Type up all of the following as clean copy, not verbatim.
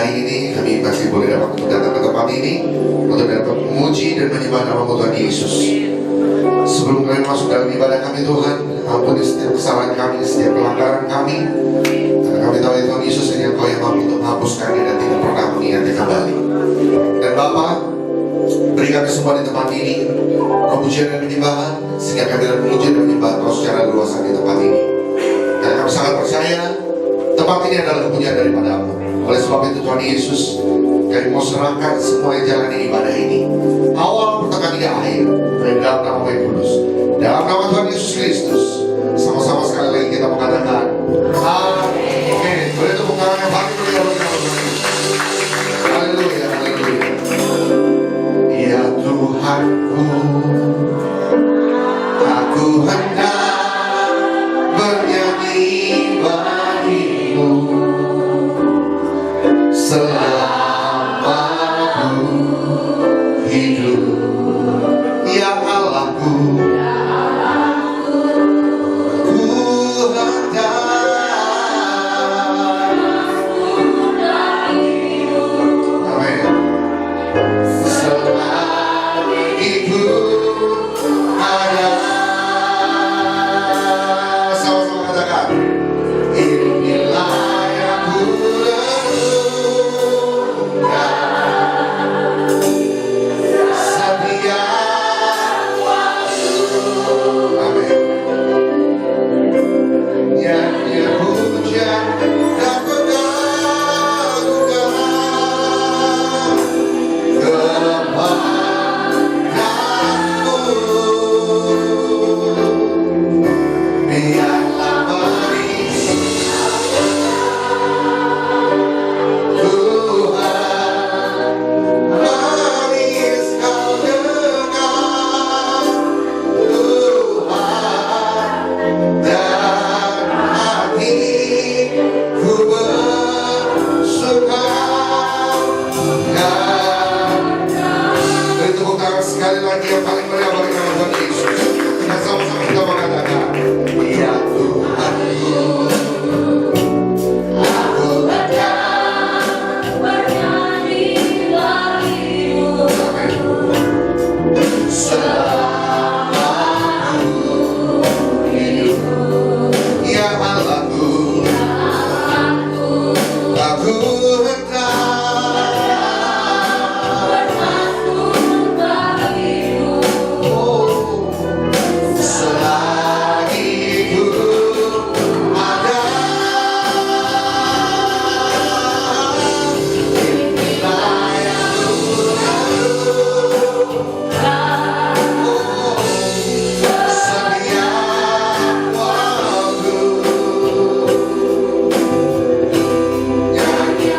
hari ini kami masih boleh dapat untuk datang ke tempat ini untuk dapat memuji dan menyembah nama Tuhan Yesus. Sebelum kami masuk dalam ibadah kami Tuhan, ampuni setiap kesalahan kami, setiap pelanggaran kami. Karena kami tahu Tuhan Yesus hanya Engkau yang mampu untuk menghapuskannya dan tidak pernah mengingatnya kembali. Dan Bapa, beri kami semua di tempat ini pujian dan penyembahan, sehingga kami dapat memuji dan menyembah Engkau secara luasan di tempat ini. Karena kami sangat percaya tempat ini adalah kepunyaan daripada-Mu. Oleh sebab itu Tuhan Yesus, kami mau serahkan semua yang jalani ibadah ini, awal, pertengahan hingga akhir, dalam nama yang kudus, dalam nama Tuhan Yesus Kristus. Sama-sama sekali lagi kita mengatakan amin. Boleh tepuk tangan yang paling meriah bagi nama Tuhan Yesus. Haleluya, haleluya. Ya Tuhanku, aku hendak bernyanyi bagimu selama aku hidup. Ya Allahku, ku hendak amin. Selagi ku ada, sama-sama katakan, inilah yang ku renungkan setiap waktu. Amin. Nyanyi hujan dan pengagungan kepadamu, biarlah berisi Tuhan, manis kau dengar Tuhan, dan hatiku bersuka. Beri tepuk tangan sekali lagi yang paling meriah bagi nama Tuhan Yesus. Dan sama-sama kita mengatakan, ya Tuhanku, aku hendak bernyanyi bagimu selama aku hidup. Ya Allahku, aku hendak selagi ku ada, inilah yang ku renungkan setiap waktu. Nyanyi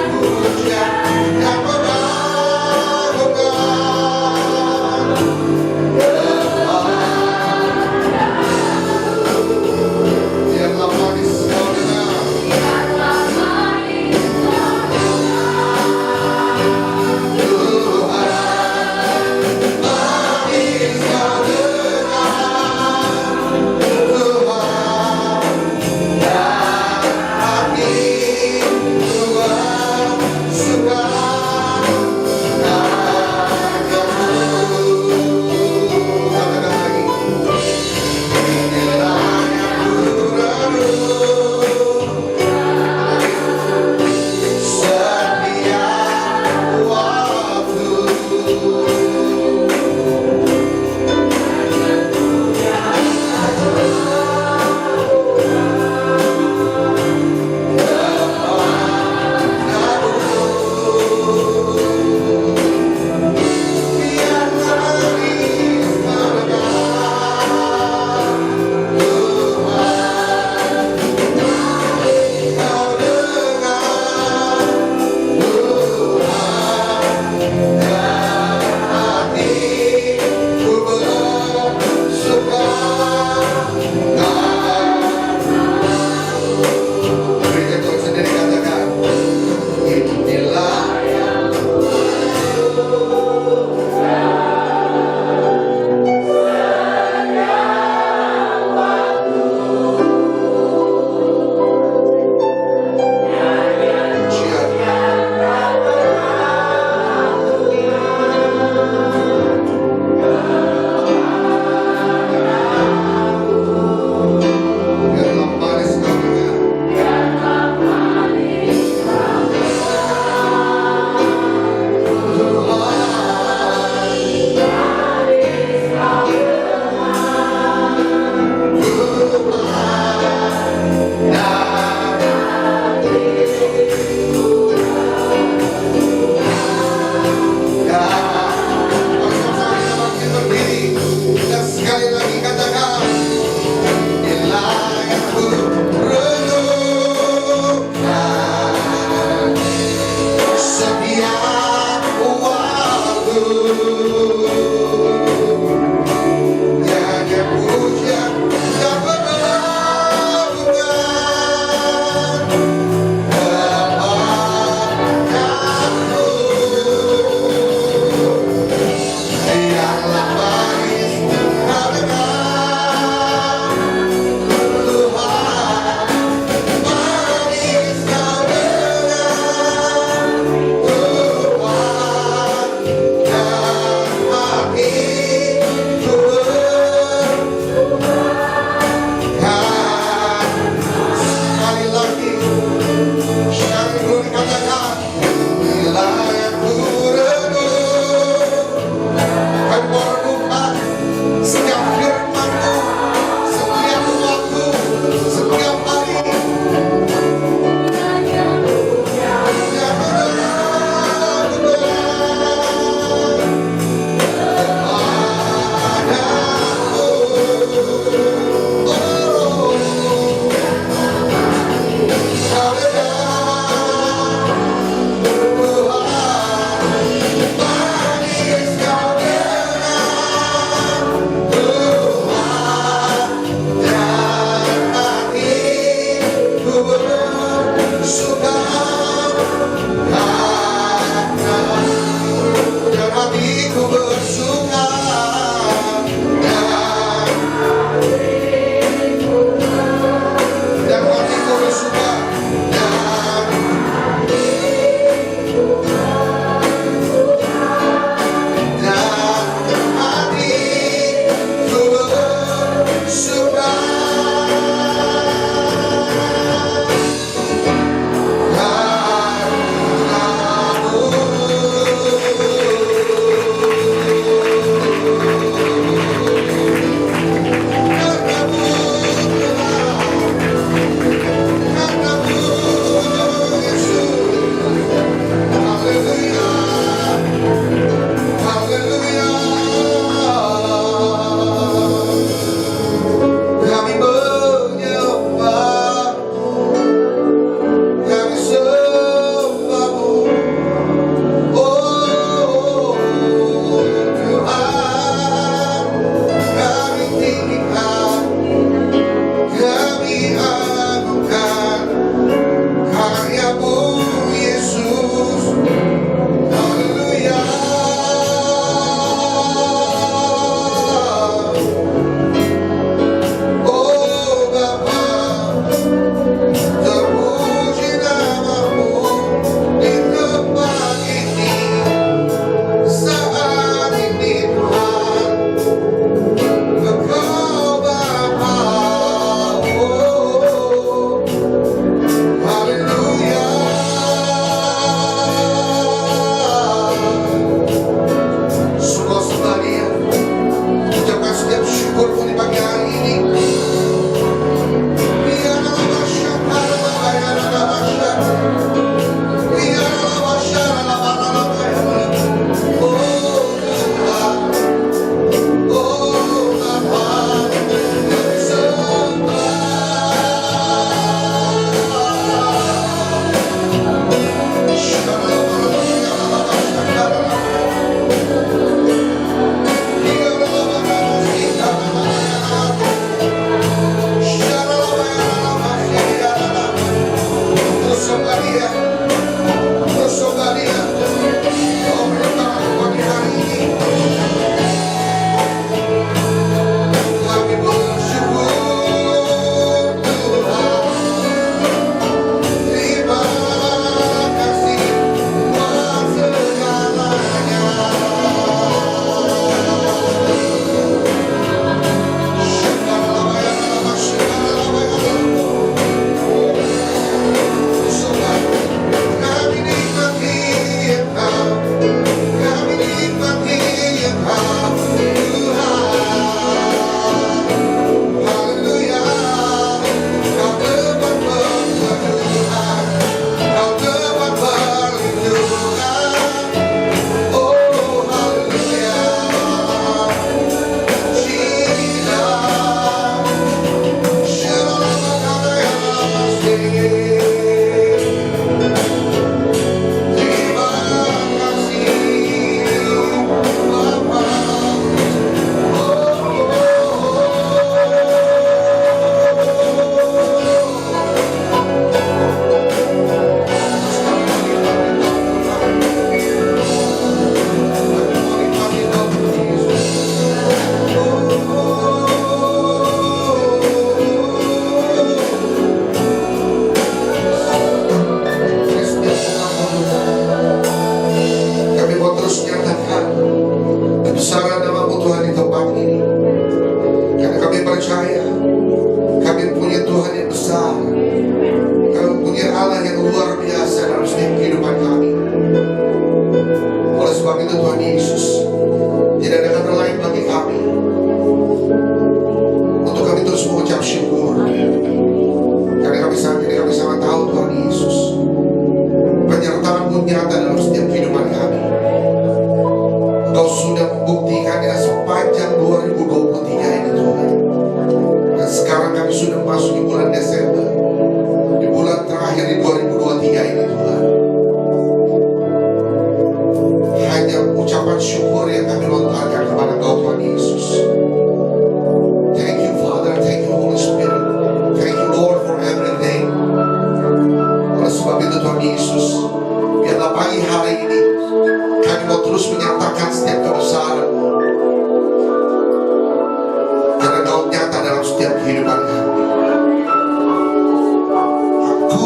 Aku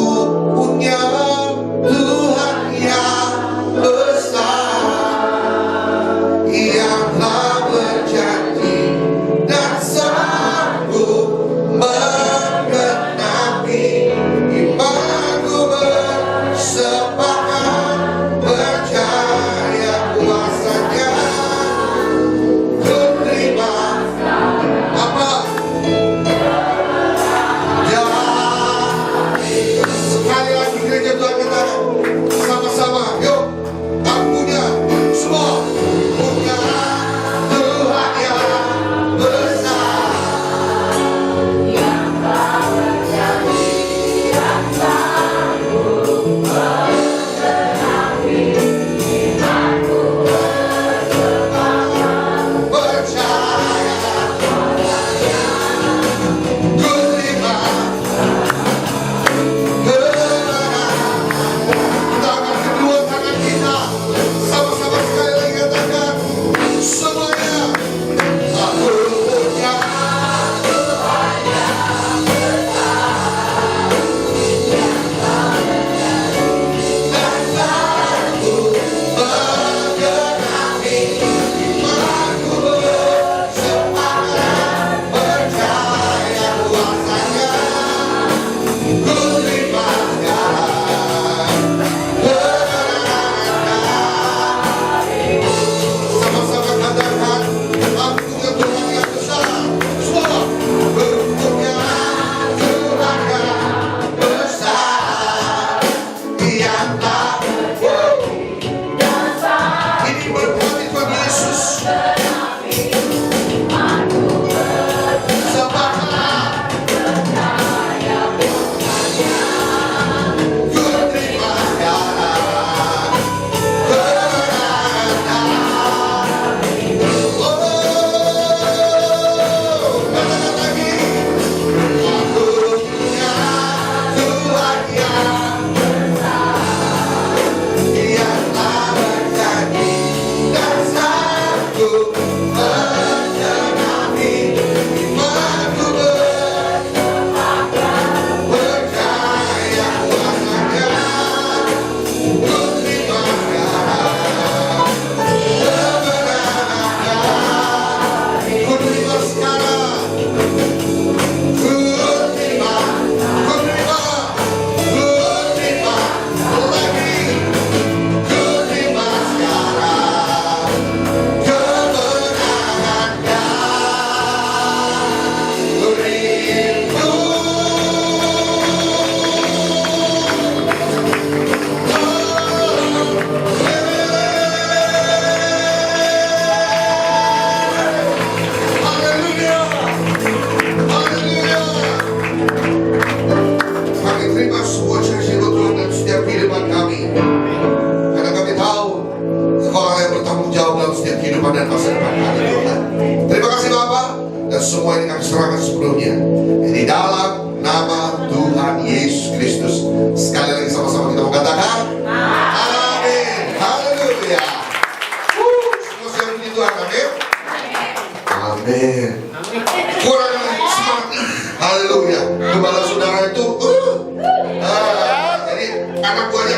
pun anak buahnya.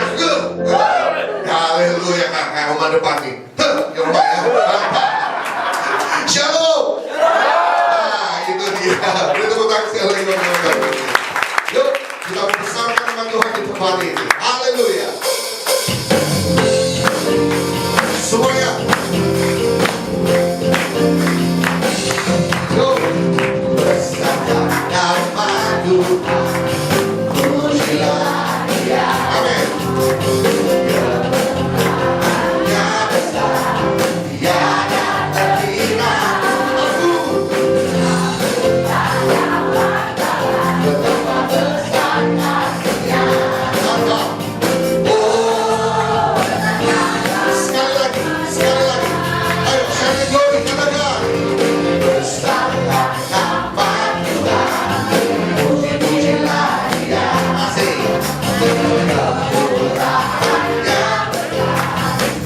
Haleluya, kayak rumah depan nih. Yang rumah ya. Shalom. Nah, itu dia. Beri tepuk tangan sekali lagi buat teman-teman. Yuk, kita membesarkan nama Tuhan di tempat ini. Haleluya. Semuanya. Yuk. Besarkan nama Tuhan. Pujilah Dia. Amin. Dia besar. Tiada terhina. Betapa besar kasih-Nya. Sekali lagi. Ayo, share glory, katakan. Besarlah nama Tuhan. Puji-pujilah Dia. Asik. Kemurahan-Nya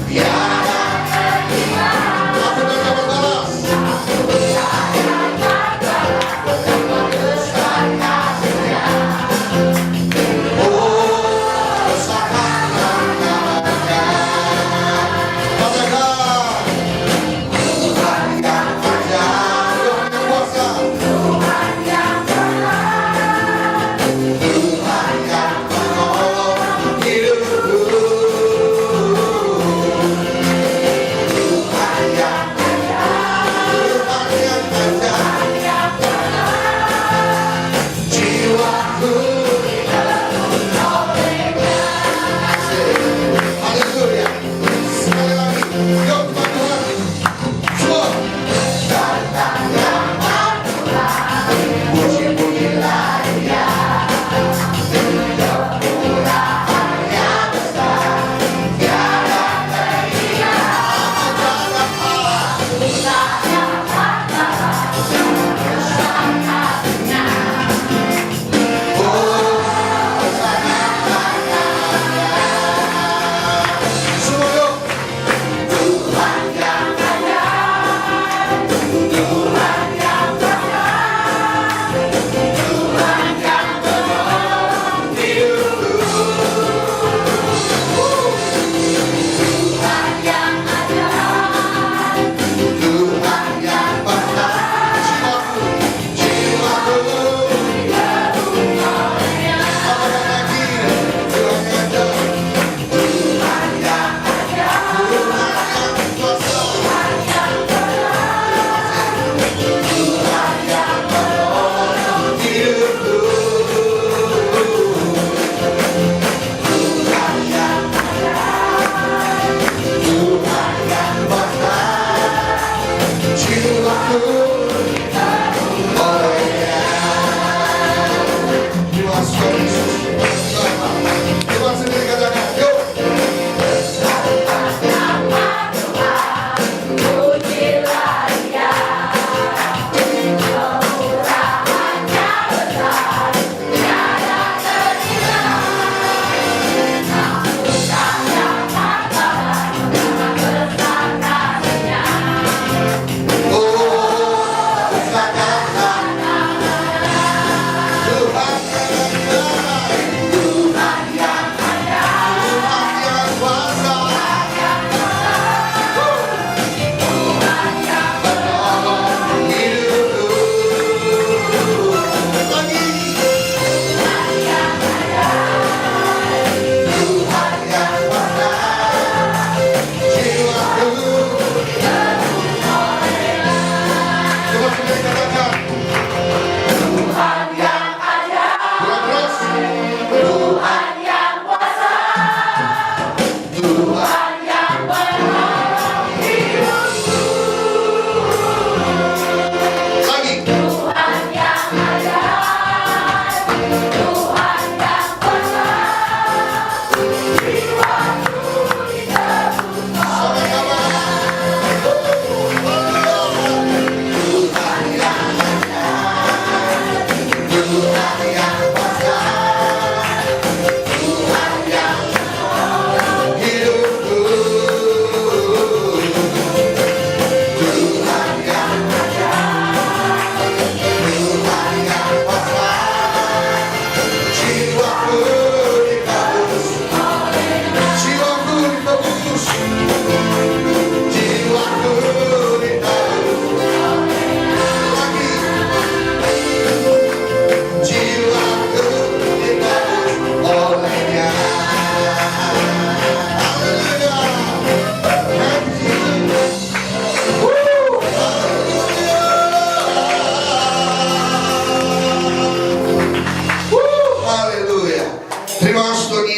tiada terhina. Aku tak berbalas. Betapa besar kasih-Nya. Oh, besarkanlah nama-Nya. Katakan. Tuhan yang ajaib, Tuhan yang kuasa. Tuhan yang benar. Tuhan yang menolong.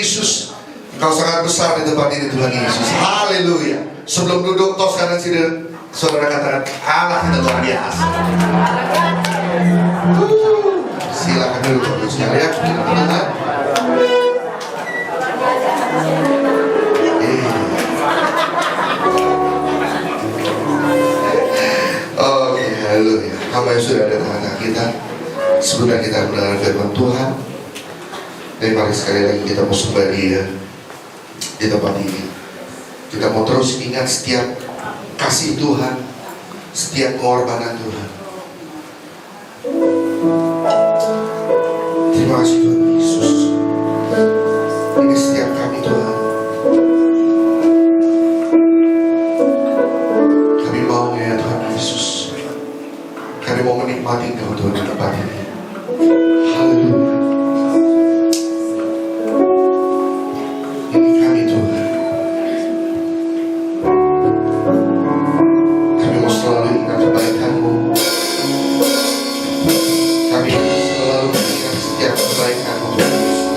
Yesus, Engkau sangat besar di tempat ini Tuhan Yesus. Haleluya. Sebelum duduk, tos kanan sini, saudara katakan, Allah kita luar biasa. Silakan dulu Bapak sekalian, teman-teman. Oke, haleluya. Hamba yang sudah ada tengah-tengah kita, sebelum kita mendengar firman Tuhan, dan mari sekali lagi kita mau sembah Dia di tempat ini. Kita mau terus ingat setiap kasih Tuhan, setiap pengorbanan Tuhan. Terima kasih Tuhan Yesus. Ini setiap kami Tuhan. Kami mau ya Tuhan Yesus. Kami mau menikmati Engkau Tuhan di tempat ini. Haleluya. Ini kami Tuhan. Kami mau selalu ingat kebaikan-Mu. Kami selalu mengingat setiap kebaikan-Mu Tuhan Yesus.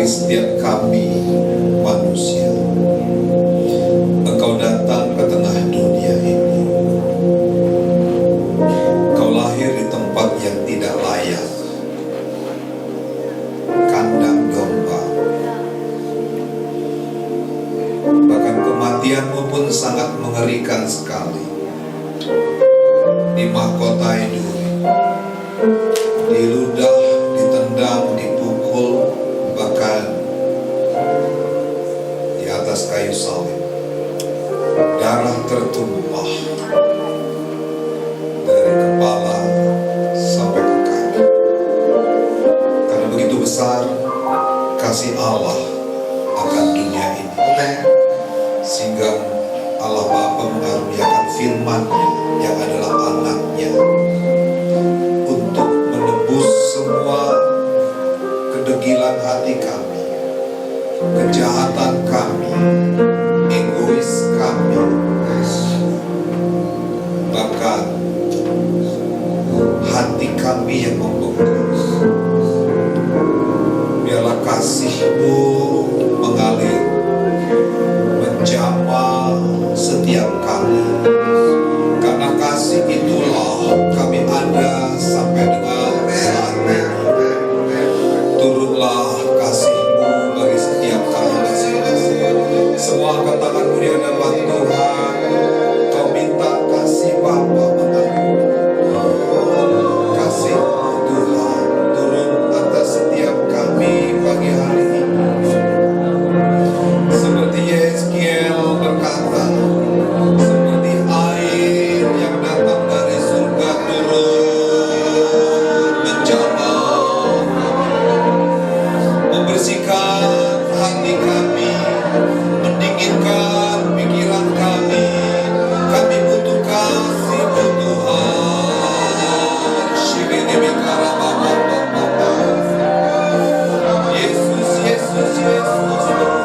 setiap kami manusia. Engkau datang ke tengah dunia ini. Kau lahir di tempat yang tidak layak, kandang domba. Bahkan kematianmu pun sangat mengerikan sekali. Dimahkotai duri, diludah, ditendang, dipukul, bahkan di atas kayu salib. Darah tertumpah dari kepala sampai ke kaki. Karena begitu besar kasih Allah akan dunia ini, sehingga Allah Bapa mengaruniakan firman-Nya yang adalah anak-Nya untuk menebus semua kedegilan hati kami, kejahatan kami, egois kami, bahkan hati kami yang membeku. Biarlah kasih-Mu mengalir, menjamah setiap kami. Karena kasih itulah kami ada sampai dengan saat ini. Turunlah kasih-Mu bagi setiap kami. Semua angkat tanganmu di hadapan Tuhan. Kau minta kasih Bapa mengalir. Kasih-Mu Tuhan turun atas setiap kami pagi hari ini. Seperti Yeskiel berkata, seperti air yang datang dari surga turun menjamah, membersihkan hati kami, mendinginkan pikiran kami. Kami butuh kasih-Mu Tuhan. Shibini mikara mama mama. Yesus, Yesus, Yesus Tuhan.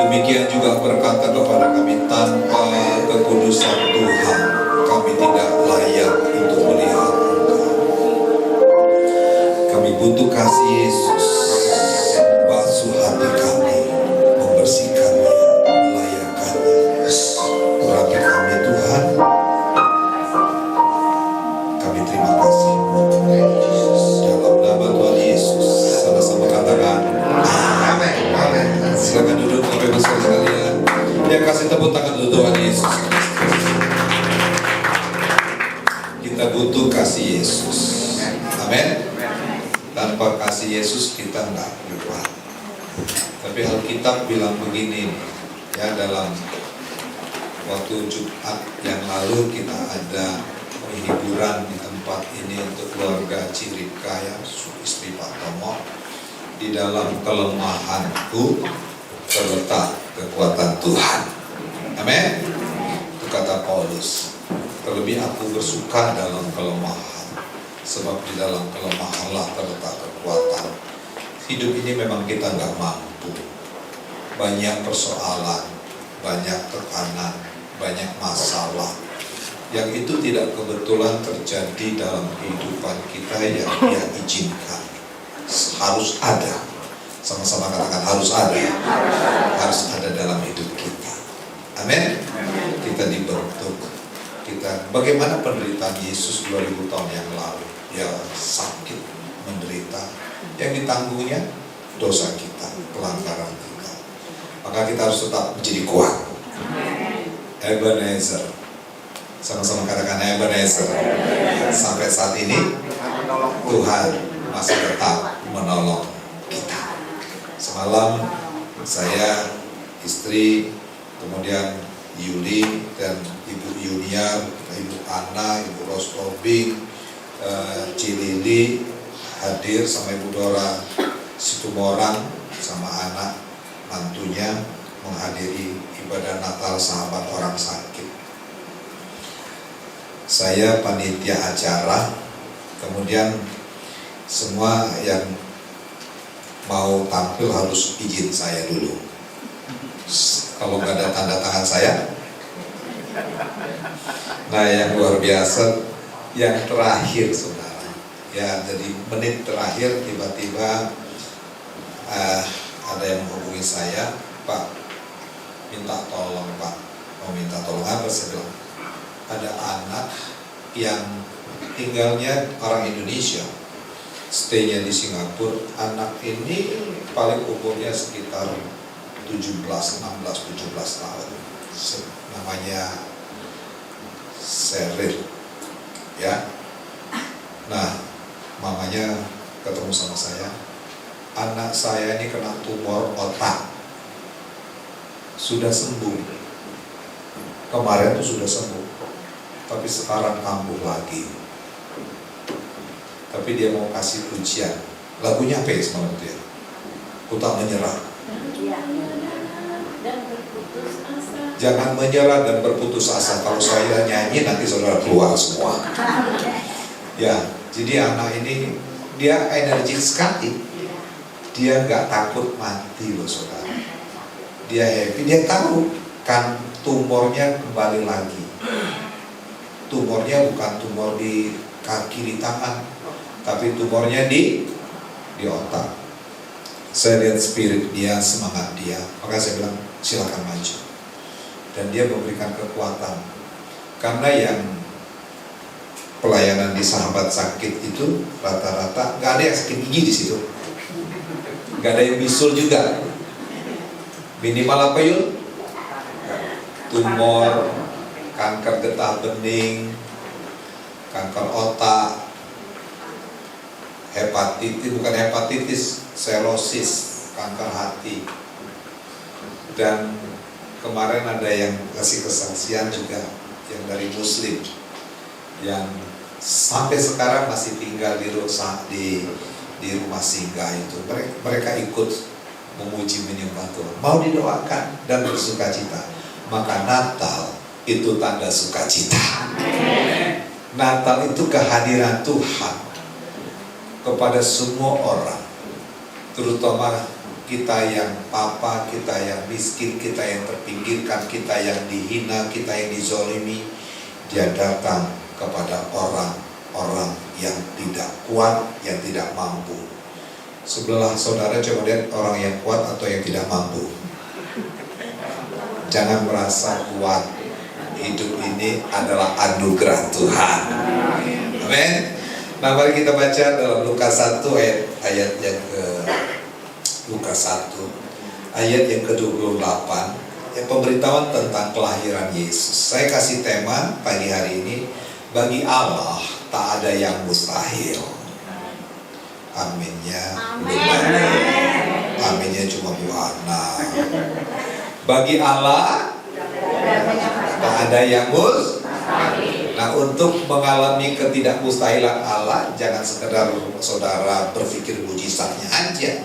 Demikian juga berkata kepada kami, tanpa kekudusan Tuhan kami tidak layak untuk melihat Engkau. Kami butuh kasih Yesus, basuh hati kami, membersihkannya, melayakkannya. Urapi kami Tuhan, kami terima kasih. Dalam nama Tuhan Yesus, sama-sama katakan amin. Amin. Silakan duduk Bapak Ibu sekalian. Ya, kasih tepuk tangan untuk Tuhan Yesus. Kita butuh kasih Yesus. Amin. Tanpa kasih Yesus kita nggak kuat. Tapi Alkitab bilang begini, ya, dalam waktu Jumat yang lalu kita ada hiburan di tempat ini untuk keluarga Cirika, ya, istri Pak Tomo. Di dalam kelemahanku terletak kekuatan Tuhan. Amin. Itu kata Paulus. Terlebih aku bersuka dalam kelemahan, sebab di dalam kelemahanlah terletak kekuatan. Hidup ini memang kita nggak mampu. Banyak persoalan, banyak tekanan, banyak masalah. Yang itu tidak kebetulan terjadi dalam kehidupan kita yang Dia izinkan. Harus ada. Sama-sama katakan harus ada. Harus ada dalam hidup kita. Amin. Kita dibentuk, kita. Bagaimana penderitaan Yesus 2000 tahun yang lalu? Ya sakit, menderita. Yang ditanggungnya dosa kita, pelanggaran kita. Maka kita harus tetap menjadi kuat. Ebenezer. Sama-sama katakan Ebenezer. Sampai saat ini Tuhan masih tetap menolong kita. Semalam saya, istri, kemudian Yuli dan Ibu Yunia, Ibu Ana, Ibu Rostobing, Cilili hadir sama Ibu Dora Situmorang sama anak mantunya menghadiri ibadah Natal sahabat orang sakit. Saya panitia acara, kemudian semua yang mau tampil harus izin saya dulu. Kalau nggak ada tanda tangan saya, nah yang luar biasa, yang terakhir saudara, ya jadi menit terakhir tiba-tiba ada yang menghubungi saya, Pak, minta tolong Pak, mau minta tolong apa? Saya bilang, ada anak yang tinggalnya orang Indonesia, stay-nya di Singapura. Anak ini paling umurnya sekitar 17, 16, 17 tahun. Namanya Seril, ya. Nah, mamanya ketemu sama saya. Anak saya ini kena tumor otak, sudah sembuh. Kemarin tuh sudah sembuh, tapi sekarang kambuh lagi. Tapi dia mau kasih ujian. Lagunya apa ya semalam itu ya? Ku tak menyerah. Jangan menyerah dan berputus asa. Kalau saya nyanyi nanti saudara keluar semua. Ya, jadi anak ini dia energik sekali. Dia nggak takut mati loh saudara. Dia happy, dia tahu kan tumornya kembali lagi. Tumornya bukan tumor di kaki, di tangan, tapi tumornya di otak. Saya lihat spirit dia, semangat dia, maka saya bilang silakan maju. Dan dia memberikan kekuatan. Karena yang pelayanan di sahabat sakit itu rata-rata nggak ada yang sakit gigi di situ, nggak ada yang bisul juga. Minimal apa yuk? Tumor, kanker getah bening, kanker otak, hepatitis, bukan hepatitis, serosis, kanker hati. Dan kemarin ada yang kasih kesaksian juga, yang dari Muslim, yang sampai sekarang masih tinggal di rumah singgah itu. Mereka ikut memuji menyembah Tuhan, mau didoakan dan bersukacita. Maka Natal itu tanda sukacita. Natal itu kehadiran Tuhan kepada semua orang, terutama kita yang papa, kita yang miskin, kita yang terpinggirkan, kita yang dihina, kita yang dizolimi. Dia datang kepada orang-orang yang tidak kuat, yang tidak mampu. Sebelah saudara coba lihat orang yang kuat atau yang tidak mampu. Jangan merasa kuat. Hidup ini adalah anugerah Tuhan. Amin. Nah, mari kita baca dalam Lukas 1 ayat yang ke Lukas 1 ayat yang ke-28, yang pemberitahuan tentang kelahiran Yesus. Saya kasih tema pagi hari ini, bagi Allah tak ada yang mustahil. Aminnya belum ada. Aminnya cuma Bu Ana. Bagi Allah tak ada yang mustahil. Nah, untuk mengalami ketidakmustahilan Allah, jangan sekedar saudara berpikir mujizatnya aja,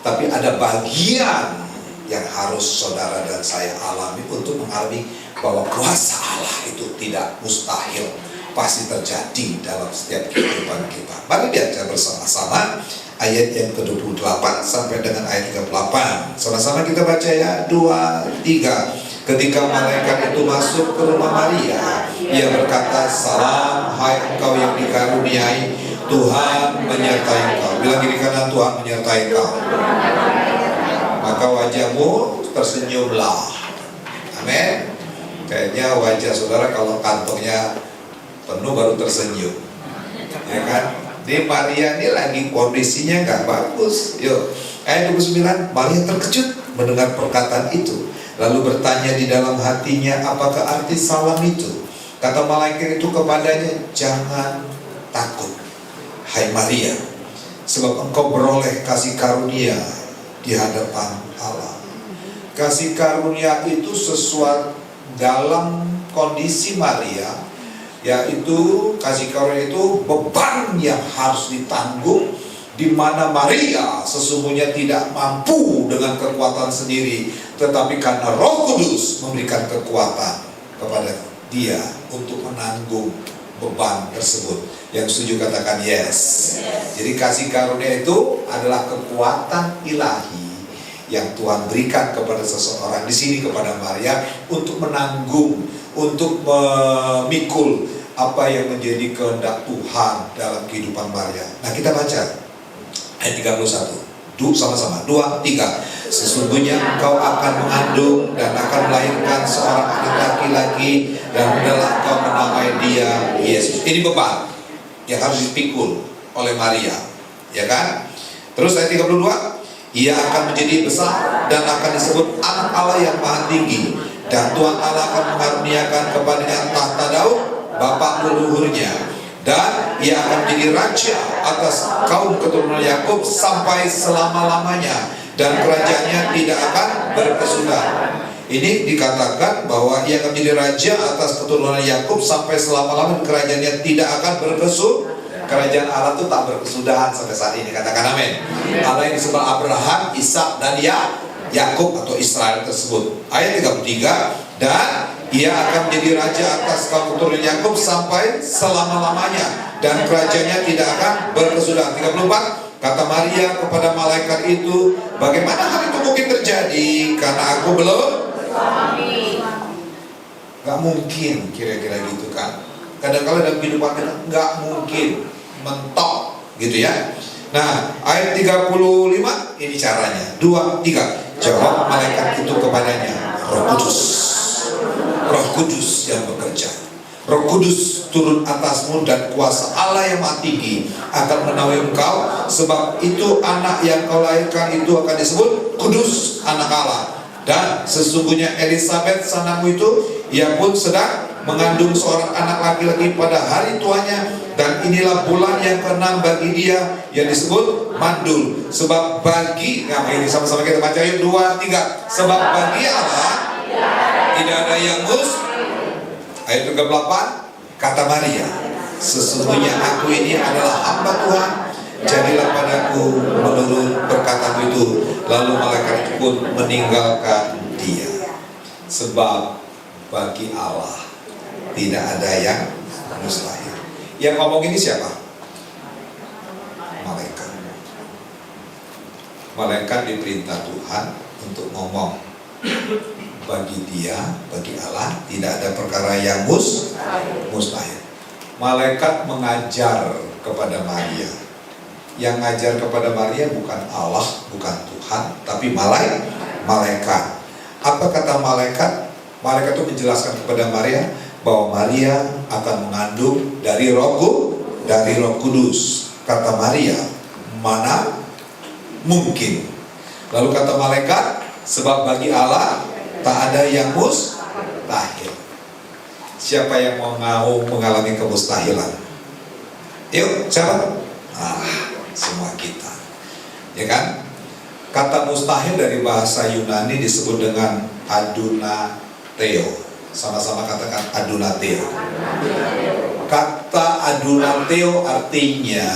tapi ada bagian yang harus saudara dan saya alami untuk mengalami bahwa kuasa Allah itu tidak mustahil, pasti terjadi dalam setiap kehidupan kita. Mari baca bersama-sama ayat yang ke-28 sampai dengan ayat 38. Sama-sama kita baca ya, 2, 3. Ketika malaikat itu masuk ke rumah Maria, ia berkata, salam hai engkau yang dikaruniai, Tuhan menyertai engkau. Bilang kiri kanan, Tuhan menyertai engkau. Maka wajahmu tersenyumlah. Amin. Kayaknya wajah saudara kalau kantongnya penuh baru tersenyum, ya kan? Ini Maria ini lagi kondisinya nggak bagus. Yuk, ayat 29, Maria terkejut mendengar perkataan itu, lalu bertanya di dalam hatinya, apakah arti salam itu? Kata malaikat itu kepadanya, jangan takut, hai Maria, sebab engkau beroleh kasih karunia di hadapan Allah. Kasih karunia itu sesuatu dalam kondisi Maria, yaitu kasih karunia itu beban yang harus ditanggung, di mana Maria sesungguhnya tidak mampu dengan kekuatan sendiri, tetapi karena Roh Kudus memberikan kekuatan kepada dia untuk menanggung beban tersebut. Yang setuju katakan yes. Jadi kasih karunia itu adalah kekuatan ilahi yang Tuhan berikan kepada seseorang, di sini kepada Maria, untuk menanggung, untuk memikul apa yang menjadi kehendak Tuhan dalam kehidupan Maria. Nah, kita baca ayat 31. Sama-sama, 2, 3. Sesungguhnya engkau akan mengandung dan akan melahirkan seorang anak laki-laki, dan hendaklah engkau menamai dia Yesus. Ini beban yang harus dipikul oleh Maria, ya kan? Terus ayat 32, ia akan menjadi besar dan akan disebut anak Allah yang maha tinggi, dan Tuhan Allah akan mengaruniakan kepadanya tahta Daud bapa leluhurnya, dan ia akan menjadi raja atas kaum keturunan Yakub sampai selama-lamanya, dan kerajaannya tidak akan berkesudahan. Ini dikatakan bahwa ia akan menjadi raja atas keturunan Yakub sampai selama-lamanya, kerajaannya tidak akan berkesudahan. Kerajaan Allah itu tak berkesudahan sampai saat ini. Katakan amin. Allah yang disebut Abraham, Ishak, dan Yakub atau Israel tersebut. Ayat 33, dan ia akan menjadi raja atas kaum keturunan Yakub sampai selama-lamanya, dan kerajaannya tidak akan berkesudahan. 34, kata Maria kepada malaikat itu, bagaimana hal itu mungkin terjadi karena aku belum suami? Gak mungkin, kira-kira gitu kan. Kadang-kadang dalam kehidupan kita gak mungkin, mentok gitu ya. Nah, ayat 35 ini caranya. 2, 3. Jawab malaikat itu kepadanya, Roh Kudus. Roh Kudus yang bekerja. Roh Kudus turun atasmu, dan kuasa Allah yang maha tinggi akan menaungi engkau. Sebab itu anak yang kau lahirkan itu akan disebut kudus, anak Allah. Dan sesungguhnya Elisabeth sanamu itu, ia pun sedang mengandung seorang anak laki-laki pada hari tuanya, dan inilah bulan yang ke-6 bagi dia, yang disebut mandul. Sebab bagi, nah ini sama-sama kita baca yuk, 2, 3. Sebab bagi Allah tidak ada yang Ayat 38, kata Maria, sesungguhnya aku ini adalah hamba Tuhan, jadilah padaku menurut perkataan itu. Lalu malaikat itu pun meninggalkan dia. Sebab bagi Allah tidak ada yang mustahil. Yang ngomong ini siapa? Malaikat. Malaikat diperintah Tuhan untuk ngomong. Bagi dia, bagi Allah tidak ada perkara yang mustahil. Malaikat mengajar kepada Maria. Yang ngajar kepada Maria bukan Allah, bukan Tuhan, tapi malaikat. Apa kata malaikat? Malaikat itu menjelaskan kepada Maria bahwa Maria akan mengandung dari Roh Kudus. Kata Maria, mana mungkin. Lalu kata malaikat, sebab bagi Allah tak ada yang mustahil. Siapa yang mau mengalami kemustahilan? Yuk, siapa? Semua kita, ya kan? Kata mustahil dari bahasa Yunani disebut dengan adunateo. Sama-sama katakan adunateo. Kata adunateo artinya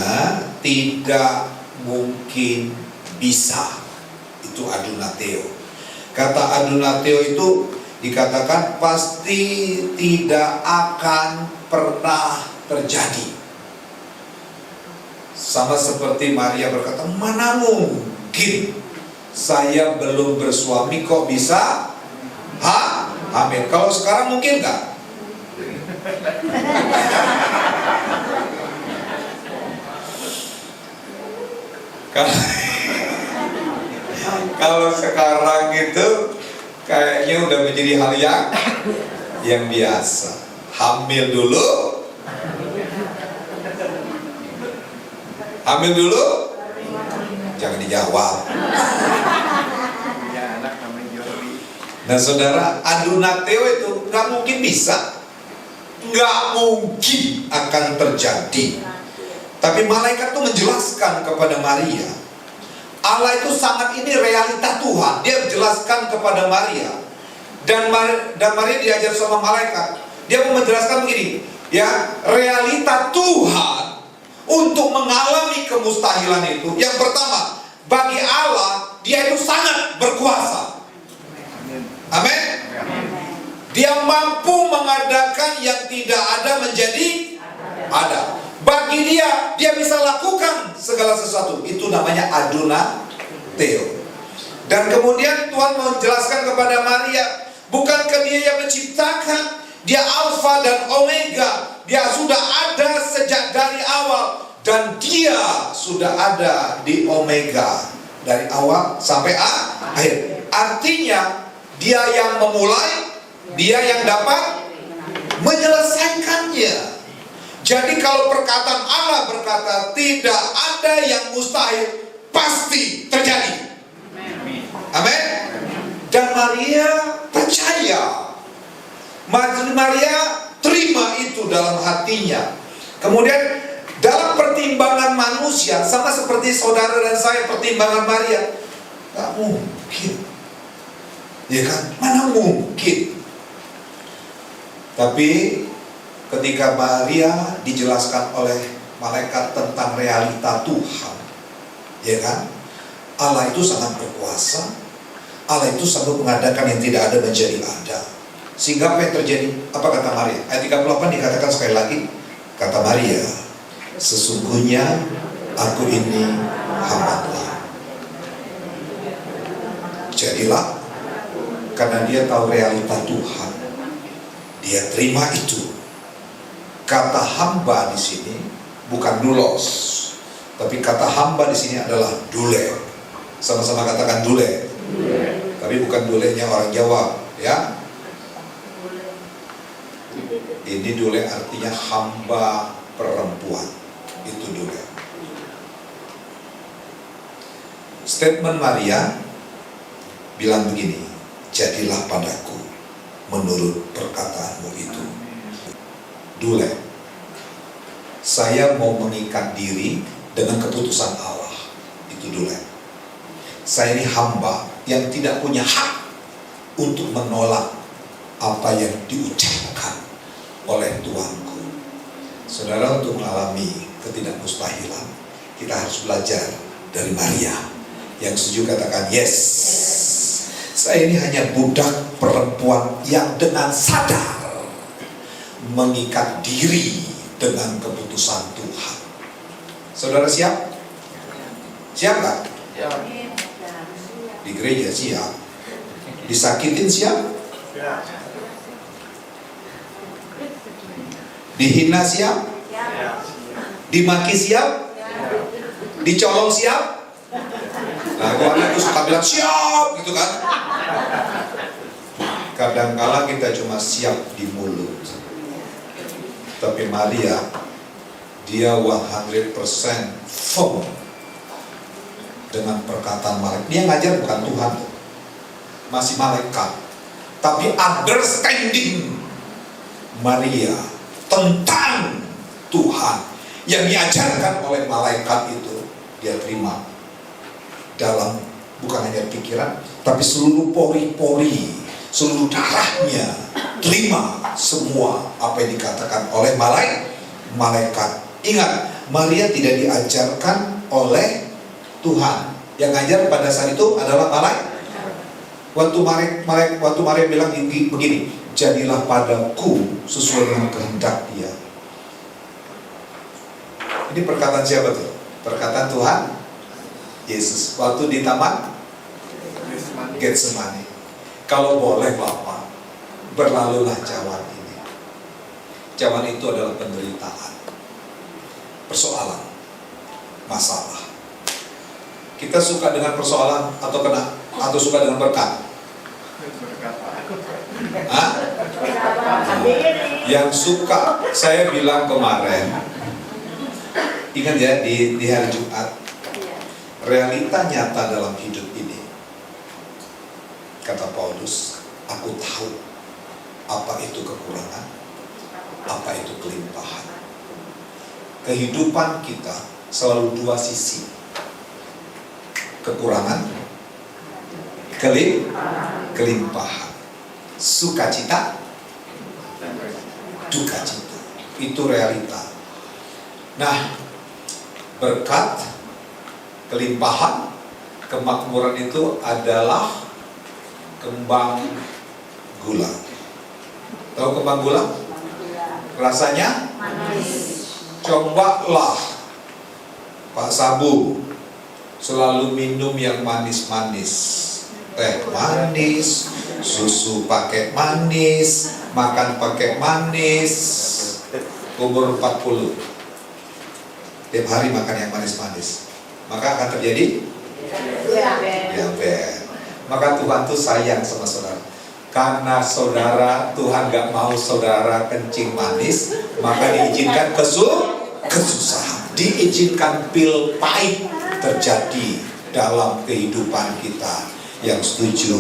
tidak mungkin bisa. Itu adunateo. Kata adunateo itu dikatakan pasti tidak akan pernah terjadi. Sama seperti Maria berkata, mana mungkin saya belum bersuami kok bisa hamil. Kalau sekarang mungkin gak? Kalau sekarang itu kayaknya udah menjadi hal yang Yang biasa. Hamil dulu. Hamil dulu. Jangan dijawab. Nah saudara, adunateo itu nggak mungkin bisa, nggak mungkin akan terjadi. Tapi malaikat itu menjelaskan kepada Maria, Allah itu sangat ini realita Tuhan. Dia menjelaskan kepada Maria, dan Maria diajar sama malaikat. Dia mau menjelaskan begini, ya, realita Tuhan untuk mengalami kemustahilan itu. Yang pertama, bagi Allah, Dia itu sangat berkuasa. Amin. Dia mampu mengadakan yang tidak ada menjadi ada. Bagi dia bisa lakukan segala sesuatu. Itu namanya adunateo. Dan kemudian Tuhan menjelaskan kepada Maria, bukankah Dia yang menciptakan? Dia Alfa dan Omega. Dia sudah ada sejak dari awal, dan Dia sudah ada di Omega, dari awal sampai akhir. Artinya Dia yang memulai, Dia yang dapat menyelesaikannya. Jadi kalau perkataan Allah berkata tidak ada yang mustahil, pasti terjadi. Amin. Dan Maria percaya. Maria terima itu dalam hatinya. Kemudian dalam pertimbangan manusia, sama seperti saudara dan saya pertimbangan Maria, gak mungkin. Ya kan? Mana mungkin. Tapi ketika Maria dijelaskan oleh malaikat tentang realita Tuhan, ya kan? Allah itu sangat berkuasa. Allah itu sanggup mengadakan yang tidak ada menjadi ada. Sehingga apa yang terjadi? Apa kata Maria? Ayat 38 dikatakan sekali lagi, kata Maria, sesungguhnya aku ini hamba Tuhan. Jadilah, karena dia tahu realita Tuhan, dia terima itu. Kata hamba di sini bukan doulos, tapi kata hamba di sini adalah dule. Sama-sama katakan dule. Tapi bukan dulenya orang Jawa, ya. Ini dule artinya hamba perempuan. Itu dule. Statement Maria bilang begini, jadilah padaku menurut perkataanmu itu. Dule, saya mau mengikat diri dengan keputusan Allah. Itu dule. Saya ini hamba yang tidak punya hak untuk menolak apa yang diucapkan oleh Tuanku. Saudara, untuk mengalami ketidakmustahilan, kita harus belajar dari Maria. Yang setuju katakan yes. Saya ini hanya budak perempuan yang dengan sadar mengikat diri dengan keputusan Tuhan. Saudara siap? Siap gak? Di gereja siap. Disakitin siap? Dihina siap? Dimaki siap? Dicolong siap? Nah, orang itu suka bilang siap gitu kan. Kadangkala kita cuma siap di mulut. Tapi Maria, dia 100% firm dengan perkataan malaikat. Dia ngajar bukan Tuhan, masih malaikat. Tapi understanding Maria tentang Tuhan yang diajarkan oleh malaikat itu, dia terima dalam bukan hanya pikiran, tapi seluruh pori-pori, seluruh darahnya, terima semua apa yang dikatakan oleh malaikat. Ingat, Maria tidak diajarkan oleh Tuhan. Yang ngajar pada saat itu adalah malaikat. Waktu Maria bilang begini, jadilah padaku sesuai dengan kehendak Dia. Ini perkataan siapa tuh? Perkataan Tuhan Yesus waktu di taman Getsemani. Kalau boleh Bapak, berlalulah cawan ini. Cawan itu adalah penderitaan, persoalan, masalah. Kita suka dengan persoalan atau suka dengan berkat? Hah? Yang suka, saya bilang kemarin, ingat ya di hari Jumat, realita nyata dalam hidup ini, kata Paulus, aku tahu apa itu kekurangan, apa itu kelimpahan. Kehidupan kita selalu dua sisi, kekurangan, kelimpahan, sukacita, duka cita. Itu realita. Nah, berkat, kelimpahan, kemakmuran itu adalah kembang gula. Tahu kembang gula? Rasanya manis. Cobalah Pak Sabu selalu minum yang manis-manis. Teh manis, susu pakai manis, makan pakai manis. Umur 40 tiap hari makan yang manis-manis, maka akan terjadi diabetes. Maka Tuhan tuh sayang sama saudara. Karena saudara, Tuhan gak mau saudara kencing manis, maka diizinkan kesusahan, diizinkan pil pahit terjadi dalam kehidupan kita. Yang setuju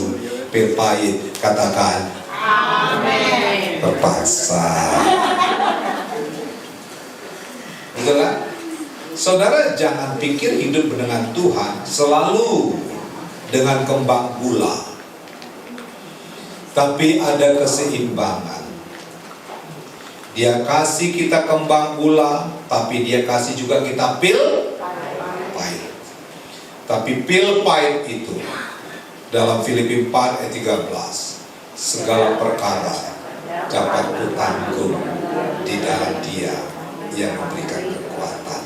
pil pahit, katakan amin. Terpaksa. Betul kan? Saudara jangan pikir hidup dengan Tuhan selalu dengan kembang gula. Tapi ada keseimbangan. Dia kasih kita kembang gula, tapi dia kasih juga kita pil pahit. Tapi pil pahit itu dalam Filipi 4 ayat 13, segala perkara dapat kutanggung di dalam Dia yang memberikan kekuatan.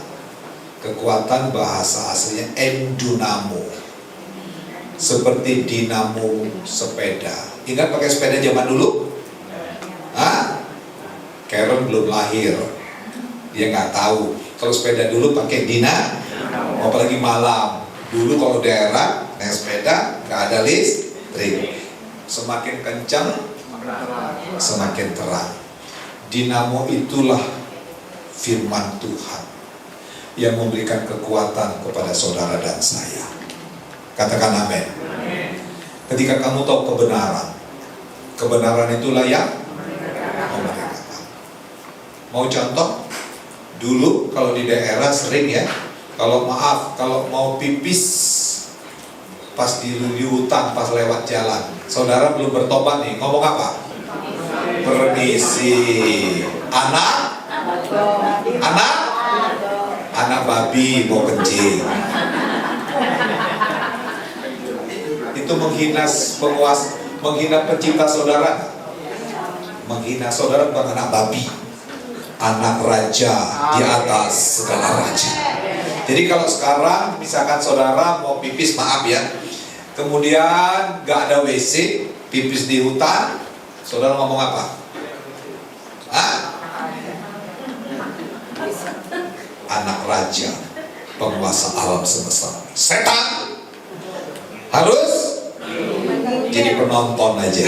Kekuatan bahasa aslinya endunamo, seperti dinamo sepeda. Ingat pakai sepeda zaman dulu? Karen belum lahir, dia nggak tahu kalau sepeda dulu pakai dinamo, apalagi malam. Dulu kalau daerah naik sepeda nggak ada listrik, semakin kencang semakin terang. Dinamo itulah firman Tuhan yang memberikan kekuatan kepada saudara dan saya. Katakan amin. Ketika kamu tahu kebenaran, kebenaran itulah yang memerdekakan. Mau contoh? Dulu kalau di daerah sering ya, kalau mau pipis pas di hutan, pas lewat jalan, saudara belum bertobat nih, ngomong apa? Permisi. Anak babi mau kencing. Itu menghina pencipta saudara. Menghina saudara bukan anak babi, anak raja di atas segala raja. Jadi kalau sekarang misalkan saudara mau pipis, maaf ya, kemudian gak ada WC, pipis di hutan, saudara ngomong apa? Anak raja, penguasa alam semesta, setan harus jadi penonton aja.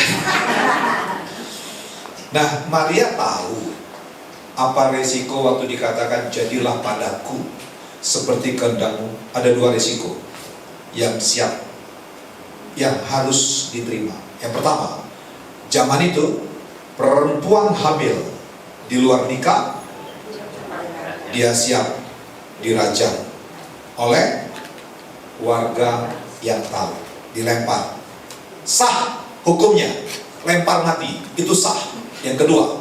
Nah, Maria tahu apa resiko waktu dikatakan jadilah padaku seperti kehendakmu. Ada dua resiko yang siap, yang harus diterima. Yang pertama, zaman itu perempuan hamil di luar nikah, dia siap dirajam oleh warga yang tahu, dilempar. Sah hukumnya, lempar mati, itu sah. Yang kedua,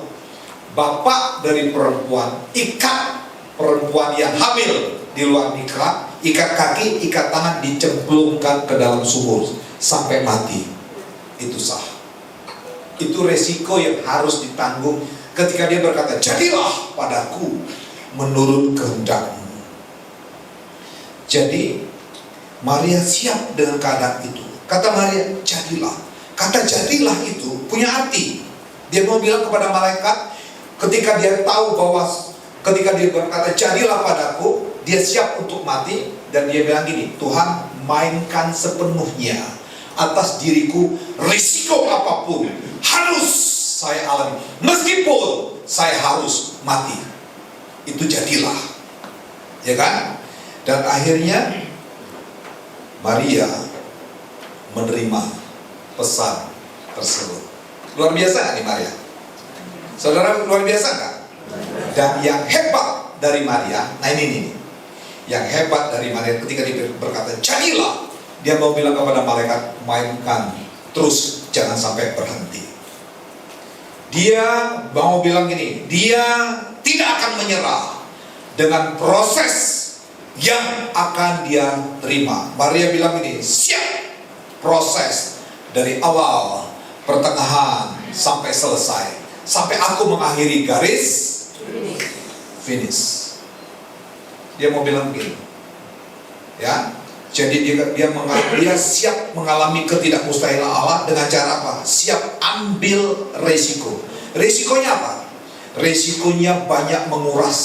bapak dari perempuan ikat perempuan yang hamil di luar nikah, ikat kaki, ikat tangan, dicemplungkan ke dalam sumur sampai mati. Itu sah. Itu resiko yang harus ditanggung ketika dia berkata, jadilah padaku menurut kehendakmu. Jadi Maria siap dengan keadaan itu. Kata Maria, jadilah. Kata jadilah itu punya arti. Dia mau bilang kepada malaikat, ketika dia tahu bahwa ketika dia berkata jadilah padaku, dia siap untuk mati. Dan dia bilang gini, Tuhan mainkan sepenuhnya atas diriku, risiko apapun harus saya alami. Meskipun saya harus mati. Itu jadilah. Ya kan? Dan akhirnya Maria menerima pesan tersebut. Luar biasa nggak nih Maria? Saudara, luar biasa nggak? Dan yang hebat dari Maria, nah ini. Yang hebat dari Maria ketika dia berkata, jadilah. Dia mau bilang kepada malaikat, mainkan terus, jangan sampai berhenti. Dia mau bilang gini, dia tidak akan menyerah dengan proses yang akan dia terima. Maria bilang ini, siap proses dari awal, pertengahan, sampai selesai. Sampai aku mengakhiri garis finish. Dia mau bilang begini, ya. Jadi dia siap mengalami ketidakmustahilan Allah dengan cara apa? Siap ambil resiko. Resikonya apa? Resikonya banyak menguras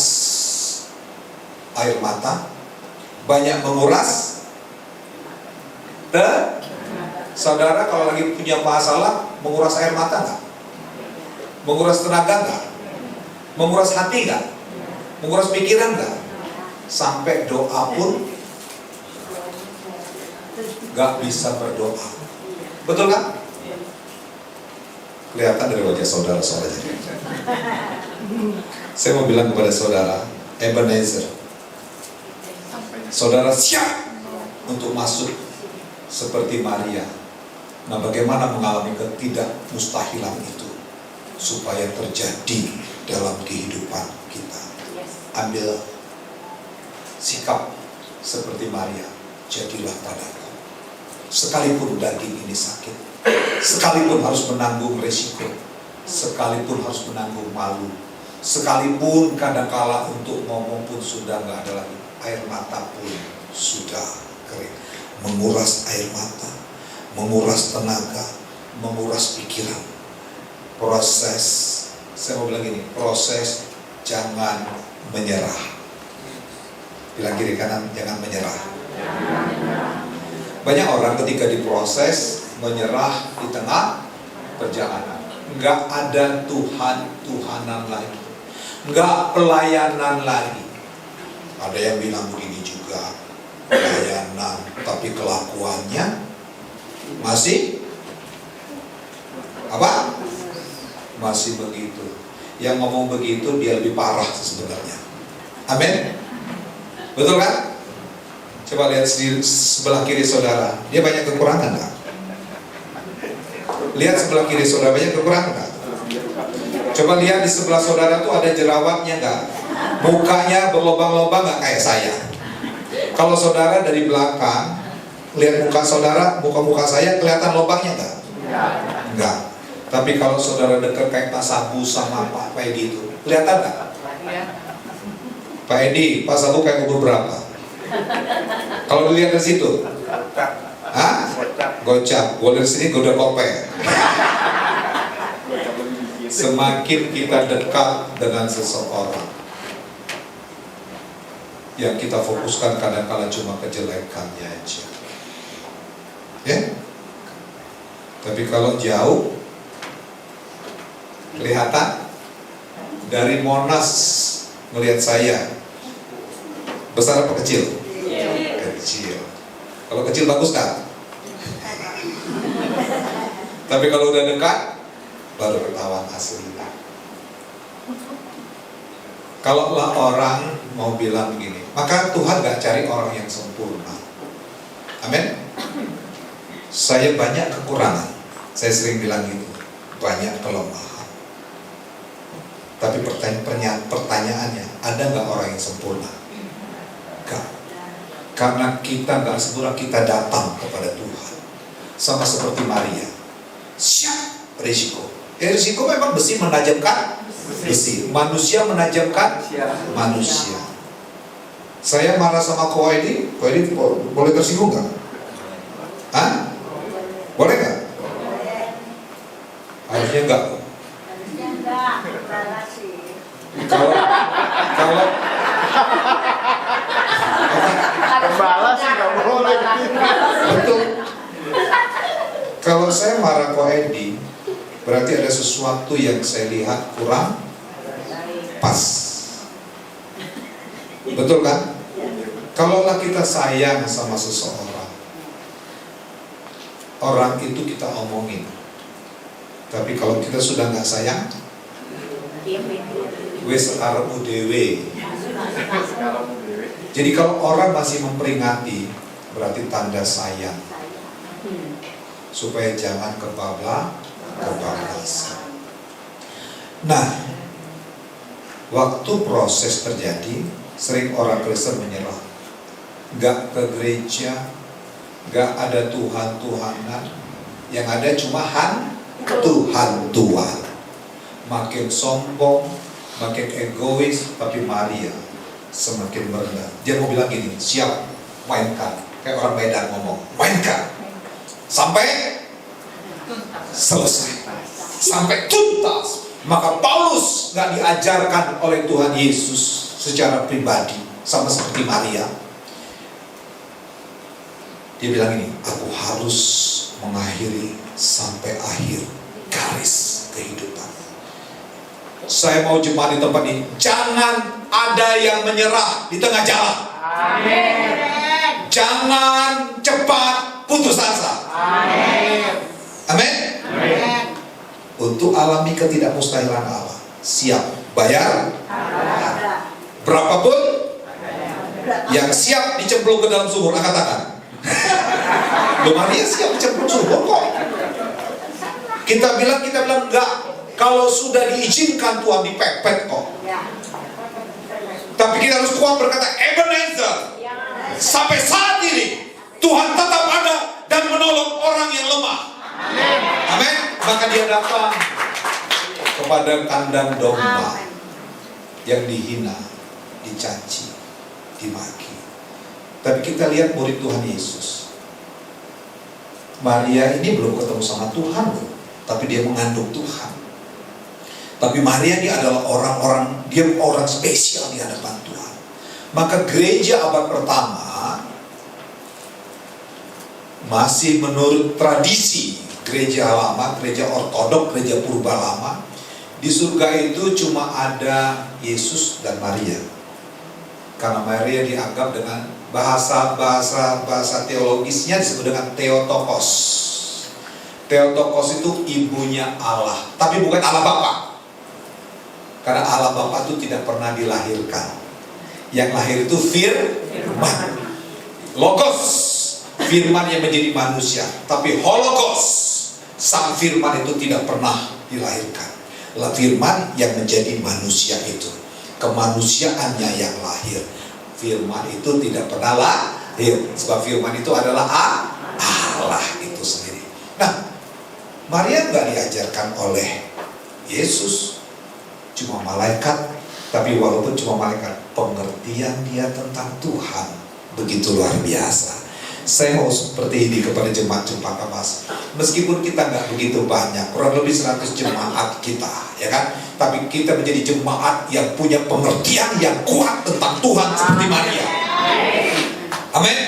air mata, banyak menguras saudara kalau lagi punya masalah, menguras air mata nggak? Menguras tenaga nggak? Menguras hati nggak? Menguras pikiran nggak? Sampai doa pun gak bisa berdoa. Betul kan? Kelihatan dari wajah saudara-saudara. Saya mau bilang kepada saudara, Ebenezer, saudara siap untuk masuk seperti Maria. Nah, bagaimana mengalami ketidakmustahilan itu supaya terjadi dalam kehidupan kita? Ambil sikap seperti Maria. Jadilah padaku. Sekalipun daging ini sakit, sekalipun harus menanggung resiko, sekalipun harus menanggung malu, sekalipun kadangkala untuk ngomong pun sudah nggak ada lagi, air mata pun sudah kering. Menguras air mata, menguras tenaga, menguras pikiran. Proses, saya mau bilang gini, proses jangan menyerah. Bilang kiri kanan, jangan menyerah. Banyak orang ketika diproses menyerah di tengah perjalanan. Enggak ada Tuhan-Tuhanan lagi, enggak pelayanan lagi. Ada yang bilang begini juga, pelayanan, tapi kelakuannya masih apa? Masih begitu. Yang ngomong begitu dia lebih parah sebenarnya. Amin. Betul kan? Coba lihat di sebelah kiri saudara, dia banyak kekurangan nggak? Lihat sebelah kiri saudara, banyak kekurangan nggak? Coba lihat di sebelah saudara tuh ada jerawatnya nggak? Mukanya berlobang-lobang nggak kayak saya? Kalau saudara dari belakang lihat muka saudara, muka saya kelihatan lobangnya nggak? Nggak. Tapi kalau saudara dekat kayak Pak Sabu sama Pak Edi itu, kelihatan nggak? Pak Edi, Pak Sabu kayak umur berapa? Kalau dilihat dari situ, gocap. Gue dari sini gue udah kope. Semakin kita dekat dengan seseorang, yang kita fokuskan kadang-kala cuma kejelekannya aja, ya. Tapi kalau jauh, kelihatan. Dari Monas melihat saya, besar apa kecil? Kecil. Kalau kecil bagus kan? Tapi kalau udah dekat, baru ketahuan aslinya. Kalau orang mau bilang begini, maka Tuhan gak cari orang yang sempurna. Amin. Saya banyak kekurangan. Saya sering bilang gitu, banyak kelemahan. Tapi pertanyaannya, ada gak orang yang sempurna? Gak. Karena kita gak sempurna, kita datang kepada Tuhan. Sama seperti Maria, siap risiko. Risiko memang besi menajamkan besi, manusia menajamkan manusia. Saya marah sama Ko Edi boleh tersinggung gak? Hah? Boleh gak? Harusnya enggak. Kalau balas sih nggak boleh. betul. Kalau saya marah Ko Edi, berarti ada sesuatu yang saya lihat kurang pas. Betul kan? Kalaulah kita sayang sama seseorang, orang itu kita omongin. Tapi kalau kita sudah nggak sayang, wes arepmu dhewe. Jadi kalau orang masih memperingati, berarti tanda sayang. Supaya jangan kebablasan. Nah, waktu proses terjadi, sering orang Kristen menyerah. Gak ke gereja, gak ada Tuhan-Tuhanan, yang ada cuma Tuhan. Makin sombong, makin egois, tapi Maria semakin merendah. Dia mau bilang gini, siap, mainkan. Kayak orang Medan ngomong, mainkan. Sampai selesai, sampai tuntas. Maka Paulus gak diajarkan oleh Tuhan Yesus secara pribadi, sama seperti Maria. Dia bilang ini, aku harus mengakhiri sampai akhir garis kehidupan. Saya mau jemaat di tempat ini, jangan ada yang menyerah di tengah jalan. Amin. Jangan cepat putus asa. Amin. Untuk alami ketidakmustahilan Allah, siap bayar berapapun. Yang siap dicemplung ke dalam sumur, angkat tangan. Loh, Maria siap dicemplung sumur kok. Kita bilang enggak. Kalau sudah diizinkan Tuhan dipepet kok. Tapi kita harus kuat berkata, Ebenezer, sampai saat ini Tuhan tetap ada dan menolong orang yang lemah. Amin. Maka dia datang kepada kandang domba yang dihina, dicaci, dimaki. Tapi kita lihat murid Tuhan Yesus. Maria ini belum ketemu sama Tuhan, tapi dia mengandung Tuhan. Tapi Maria ini adalah dia orang spesial di hadapan Tuhan. Maka gereja abad pertama masih menurut tradisi gereja lama, gereja ortodok, gereja purba lama. Di surga itu cuma ada Yesus dan Maria. Karena Maria dianggap dengan bahasa teologisnya disebut dengan Theotokos. Theotokos itu ibunya Allah, tapi bukan Allah Bapa. Karena Allah Bapa itu tidak pernah dilahirkan. Yang lahir itu firman. Logos, firman yang menjadi manusia. Tapi hologos, sang firman itu tidak pernah dilahirkan. Firman yang menjadi manusia itu, kemanusiaannya yang lahir. Firman itu tidak pernah lahir, sebab firman itu adalah Allah itu sendiri. Nah, Maria nggak diajarkan oleh Yesus, cuma malaikat. Tapi walaupun cuma malaikat, pengertian dia tentang Tuhan begitu luar biasa. Saya mau seperti ini kepada jemaat-jemaat Kamas. Meskipun kita nggak begitu banyak, kurang lebih 100 jemaat kita, ya kan? Tapi kita menjadi jemaat yang punya pengertian yang kuat tentang Tuhan seperti Maria. Amin.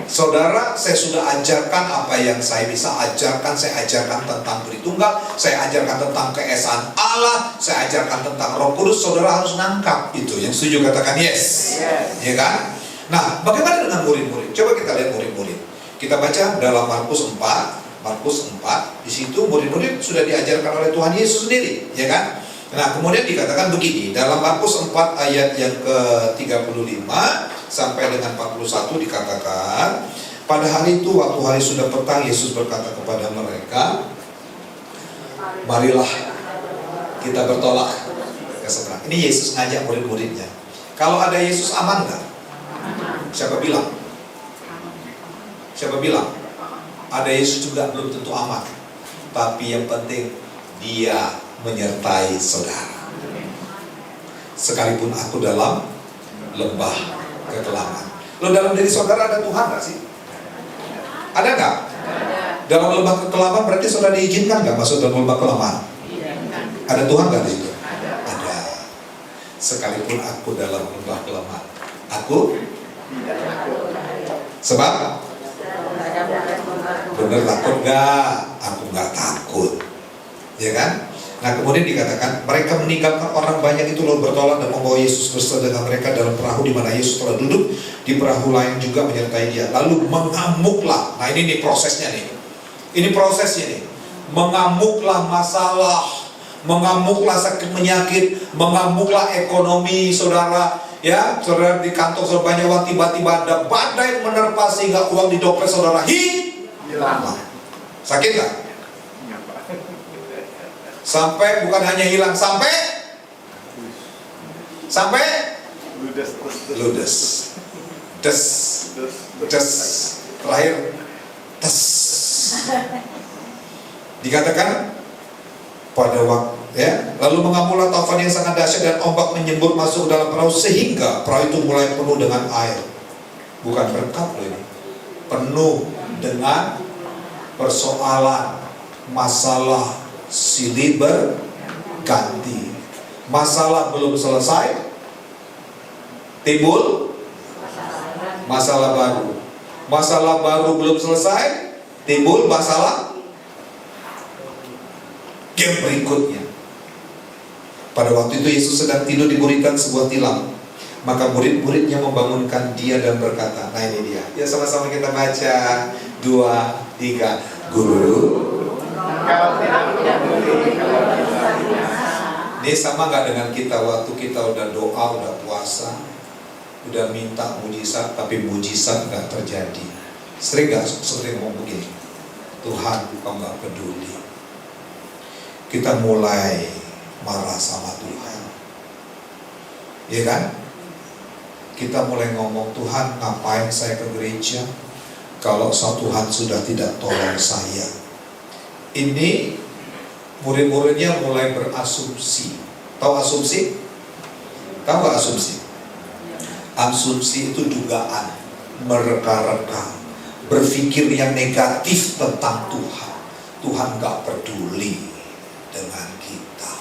Saudara, saya sudah ajarkan apa yang saya bisa ajarkan. Saya ajarkan tentang Tritunggal, saya ajarkan tentang keesaan Allah, saya ajarkan tentang Roh Kudus. Saudara harus nangkap itu. Yang setuju katakan yes. Ya kan? Nah, bagaimana dengan murid-murid? Coba kita lihat murid-murid. Kita baca dalam Markus 4, di situ murid-murid sudah diajarkan oleh Tuhan Yesus sendiri, ya kan? Nah, kemudian dikatakan begini, dalam Markus 4 ayat yang ke-35 sampai dengan 41 dikatakan, pada hari itu waktu hari sudah petang, Yesus berkata kepada mereka, marilah kita bertolak ke seberang. Ini Yesus ngajak murid-muridnya. Kalau ada Yesus aman nggak? Siapa bilang? Siapa bilang? Ada Yesus juga belum tentu aman. Tapi yang penting dia menyertai saudara. Sekalipun aku dalam lembah kekelaman. Lo dalam diri saudara ada Tuhan nggak sih? Ada nggak? Dalam lembah kekelaman berarti saudara diizinkan nggak masuk dalam lembah kekelaman? Ada Tuhan nggak di situ? Ada. Sekalipun aku dalam lembah kekelaman, aku sebab bener takut nggak? Aku nggak takut. Ya kan? Nah kemudian dikatakan mereka meninggalkan orang banyak itu lalu bertolak dan membawa Yesus bersama dengan mereka dalam perahu di mana Yesus telah duduk. Di perahu lain juga menyertai dia. Lalu mengamuklah. Nah ini nih prosesnya nih. Ini prosesnya nih. Mengamuklah masalah, mengamuklah sakit penyakit, mengamuklah ekonomi saudara. Ya, saudara di kantong saudara banyak uang, tiba-tiba ada badai menerpa sehingga uang di dompet saudara hilang. Sakit gak? Sampai bukan hanya hilang, sampai ludes, des, terakhir tes. Dikatakan pada waktu ya, lalu mengamuklah taufan yang sangat dahsyat dan ombak menyembur masuk dalam perahu sehingga perahu itu mulai penuh dengan air. Bukan berkat loh ini, penuh dengan persoalan, masalah silih berganti. Masalah belum selesai, timbul masalah baru. Masalah baru belum selesai, timbul masalah yang berikutnya. Pada waktu itu Yesus sedang tidur di buritan sebuah tilam. Maka murid-muridnya membangunkan dia dan berkata, nah ini dia. Ya sama-sama kita baca 2, 3. Guru, ini sama gak dengan kita waktu kita udah doa, udah puasa, udah minta mujizat, tapi mujizat gak terjadi. Sering gak seperti ngomong begini, Tuhan kau gak peduli. Kita mulai marah sama Tuhan, ya kan? Kita mulai ngomong, Tuhan ngapain saya ke gereja kalau Tuhan sudah tidak tolong saya. Ini murid-muridnya mulai berasumsi. Tahu asumsi? Tahu gak asumsi? Asumsi itu dugaan, mereka-reka, berpikir yang negatif tentang Tuhan. Tuhan gak peduli dengan kita.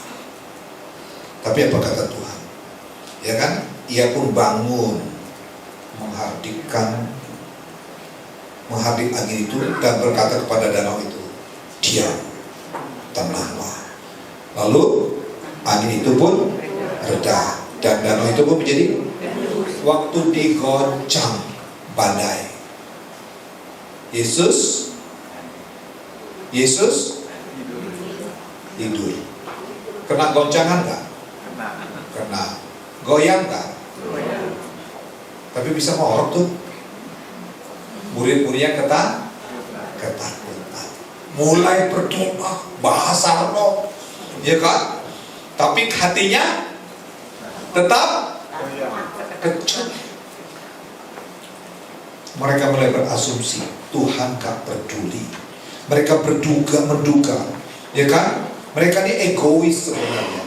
Tapi apa kata Tuhan? Ya kan? Ia pun bangun menghardik angin itu dan berkata kepada danau itu, diam, tenanglah. Lalu angin itu pun reda dan danau itu pun menjadi waktu digoncang badai. Yesus tidur. Kena goncangan gak? Kena. Goyang gak? Tapi bisa ngorok tuh. Murid-muridnya ketakutan. Mulai berdoa bahasa roh, ya kan? Tapi hatinya tetap kecil. Mereka mulai berasumsi Tuhan gak peduli. Mereka menduga, ya kan? Mereka ini egois sebenarnya.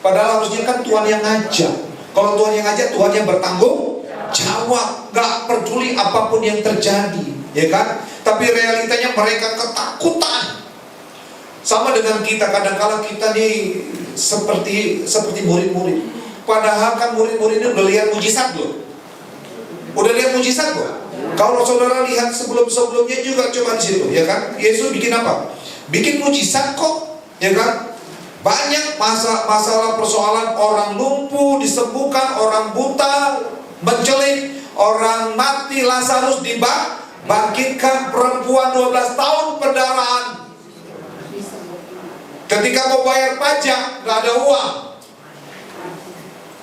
Padahal harusnya kan Tuhan yang ngajak. Kalau Tuhan yang ngajak, Tuhan yang bertanggung jawab, gak peduli apapun yang terjadi, ya kan? Tapi realitanya mereka ketakutan. Sama dengan kita, kadang-kala kita nih seperti murid-murid. Padahal kan murid-murid ini udah lihat mujizat loh. Udah lihat mujizat loh. Kalau saudara lihat sebelum-sebelumnya juga coba di situ, ya kan? Yesus bikin apa? Bikin mujizat kok, ya kan? Banyak masalah persoalan, orang lumpuh disembuhkan, orang buta mencelik, orang mati Lazarus dibangkitkan, perempuan 12 tahun pendarahan. Ketika mau bayar pajak gak ada uang,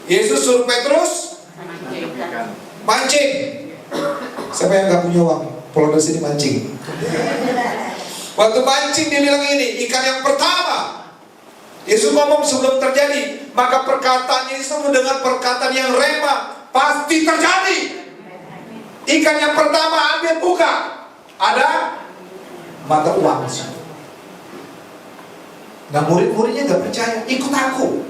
Yesus suruh Petrus mancing. Siapa yang gak punya uang? Pulang dari sini mancing. Waktu mancing dia bilang ini, ikan yang pertama. Yesus ngomong sebelum terjadi, maka perkataan Yesus dengan perkataan yang rema pasti terjadi. Ikan yang pertama ambil buka, ada mata uang. Nah murid-muridnya gak percaya, ikut aku.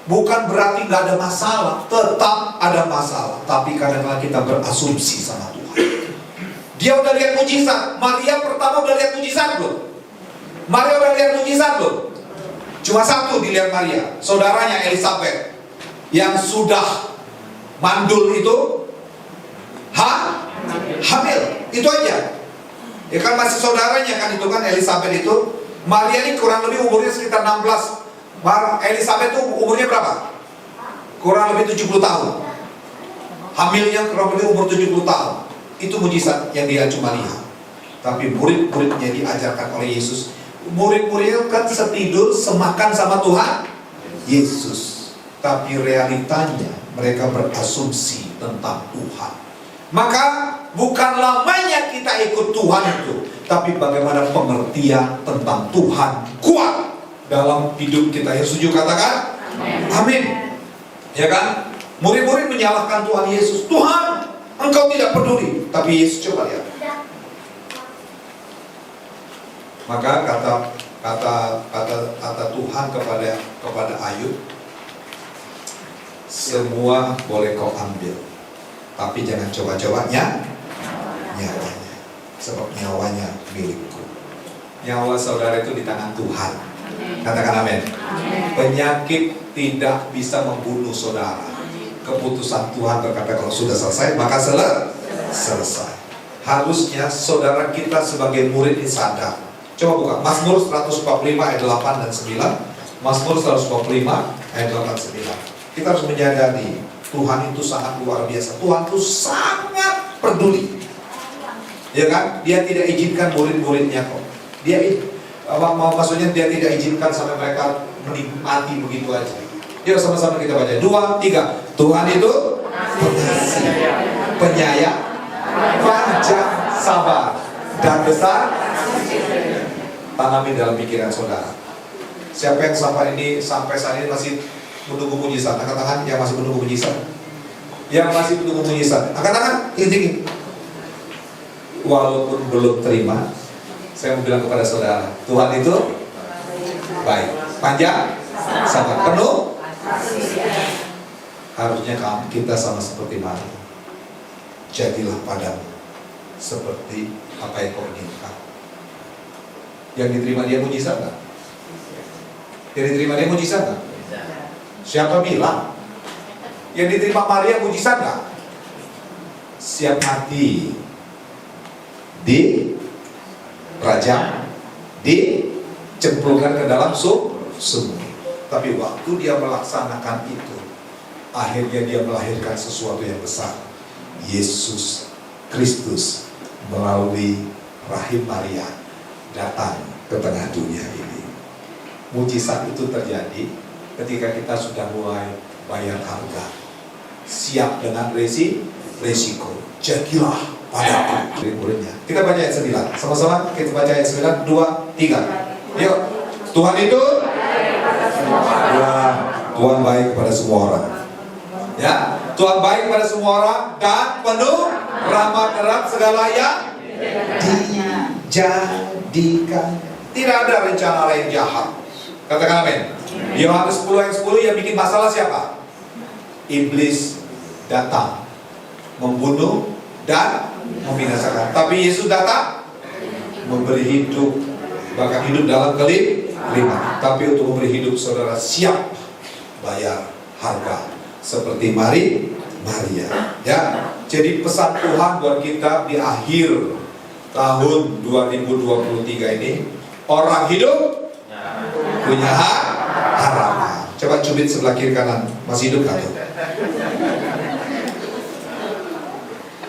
Bukan berarti gak ada masalah, tetap ada masalah. Tapi kadang-kadang kita berasumsi sama Tuhan. Dia udah lihat mujizat. Maria pertama udah lihat mujizat belum? Maria udah lihat mujizat belum? Cuma satu dilihat Maria, saudaranya Elizabeth yang sudah mandul itu hamil, itu aja. Ya kan masih saudaranya kan itu kan Elizabeth itu Maria ini kurang lebih umurnya sekitar 16. Elizabeth itu umurnya berapa? Kurang lebih 70 tahun. Hamilnya kurang lebih umur 70 tahun. Itu mujizat yang dia cuma lihat. Tapi murid-muridnya diajarkan oleh Yesus. Murid-muridnya kan setidur, semakan sama Tuhan Yesus. Tapi realitanya mereka berasumsi tentang Tuhan. Maka bukan lamanya kita ikut Tuhan itu, tapi bagaimana pengertian tentang Tuhan kuat dalam hidup kita. Yang setuju katakan amin. Ya kan? Murid-murid menyalahkan Tuhan Yesus. Tuhan, engkau tidak peduli. Tapi Yesus coba lihat. Maka kata Tuhan kepada Ayub, semua boleh kau ambil, tapi jangan coba-coba nyawanya, sebab nyawanya milikku. Nyawa saudara itu di tangan Tuhan. Katakan amin. Penyakit tidak bisa membunuh saudara. Keputusan Tuhan berkata kalau sudah selesai maka selesai. Harusnya saudara kita sebagai murid ini sadar. Coba buka Mazmur 145 ayat 8 dan 9. Mazmur 145 ayat 8 dan 9. Kita harus menyadari Tuhan itu sangat luar biasa. Tuhan itu sangat peduli. Ya kan? Dia tidak izinkan murid-muridnya kok. Maksudnya dia tidak izinkan sampai mereka menikmati begitu aja. Yuk sama-sama kita baca. 2, 3. Tuhan itu pengasih, penyayang, panjang sabar, dan besar. Tanami dalam pikiran saudara. Siapa yang sampai saat ini masih menunggu mujizat? Angkat tangan yang masih menunggu mujizat. Yang masih menunggu mujizat. Angkat tangan, tinggi. Walaupun belum terima, saya mau bilang kepada saudara, Tuhan itu baik, panjang, sabar, penuh. Harusnya kita sama seperti Maria. Jadilah padamu seperti apa yang kau inginkan. Yang diterima dia mujizat nggak? Yang diterima dia mujizat nggak? Siapa bilang? Yang diterima Maria mujizat nggak? Siap mati di rajam, dicemplungkan ke dalam sumur. Tapi waktu dia melaksanakan itu, akhirnya dia melahirkan sesuatu yang besar. Yesus Kristus melalui rahim Maria datang ke tengah dunia ini. Mujizat itu terjadi ketika kita sudah mulai bayar harga, siap dengan resiko. Jadilah padaku murid-muridnya. Kita baca ayat 9. Sama-sama kita baca ayat 9. 2, 3. Yuk. Tuhan itu Tuhan baik kepada semua orang. Ya, Tuhan baik kepada semua orang dan penuh rahmat terhadap segala yang dijadikan. Tidak ada rencana lain jahat. Katakan amin. Yohanes 10 ayat 10 yang bikin masalah siapa? Iblis datang membunuh dan membinasakan. Tapi Yesus datang memberi hidup, bahkan hidup dalam kelima. Tapi untuk memberi hidup saudara siap bayar harga seperti Maria. Ya. Jadi pesan Tuhan buat kita di akhir tahun 2023 ini, orang hidup punya harapan. Coba cubit sebelah kiri kanan, masih hidup kan?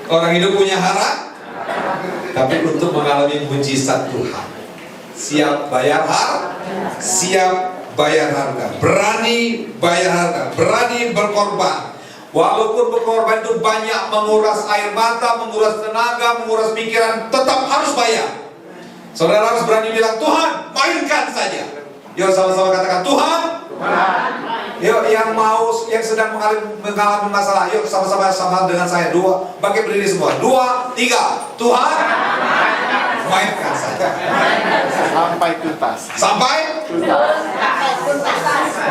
Orang hidup punya harap, tapi untuk mengalami mujizat Tuhan, siap bayar harga, berani bayar harga, berani berkorban. Walaupun berkorban itu banyak menguras air mata, menguras tenaga, menguras pikiran, tetap harus bayar. Saudara harus berani bilang, Tuhan, mainkan saja. Yuk sama-sama katakan, Tuhan. Yuk yang sedang mengalami masalah, yuk sama-sama dengan saya. 2, bangkit berdiri semua. 2, 3. Tuhan, mainkan saja. Sampai tuntas. Sampai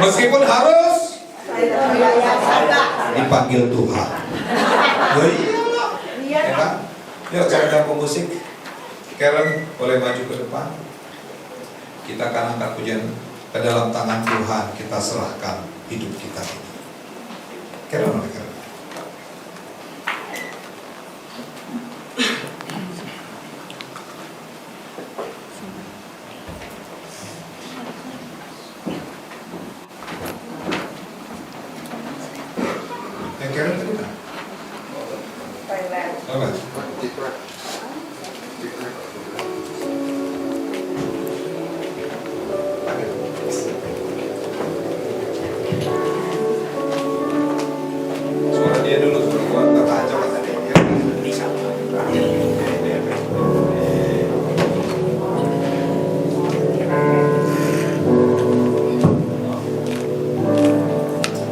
meskipun harus dipanggil Tuhan. Ya iyalah. Ya kan? Yuk saudara pemusik, Karen boleh maju ke depan. Kita akan angkat pujian ke dalam tangan Tuhan, kita serahkan hidup kita ini. Karen boleh Karen. Yang Karen itu kan? Apa? Suara dia dulu, suara gua tak kacau kata dia.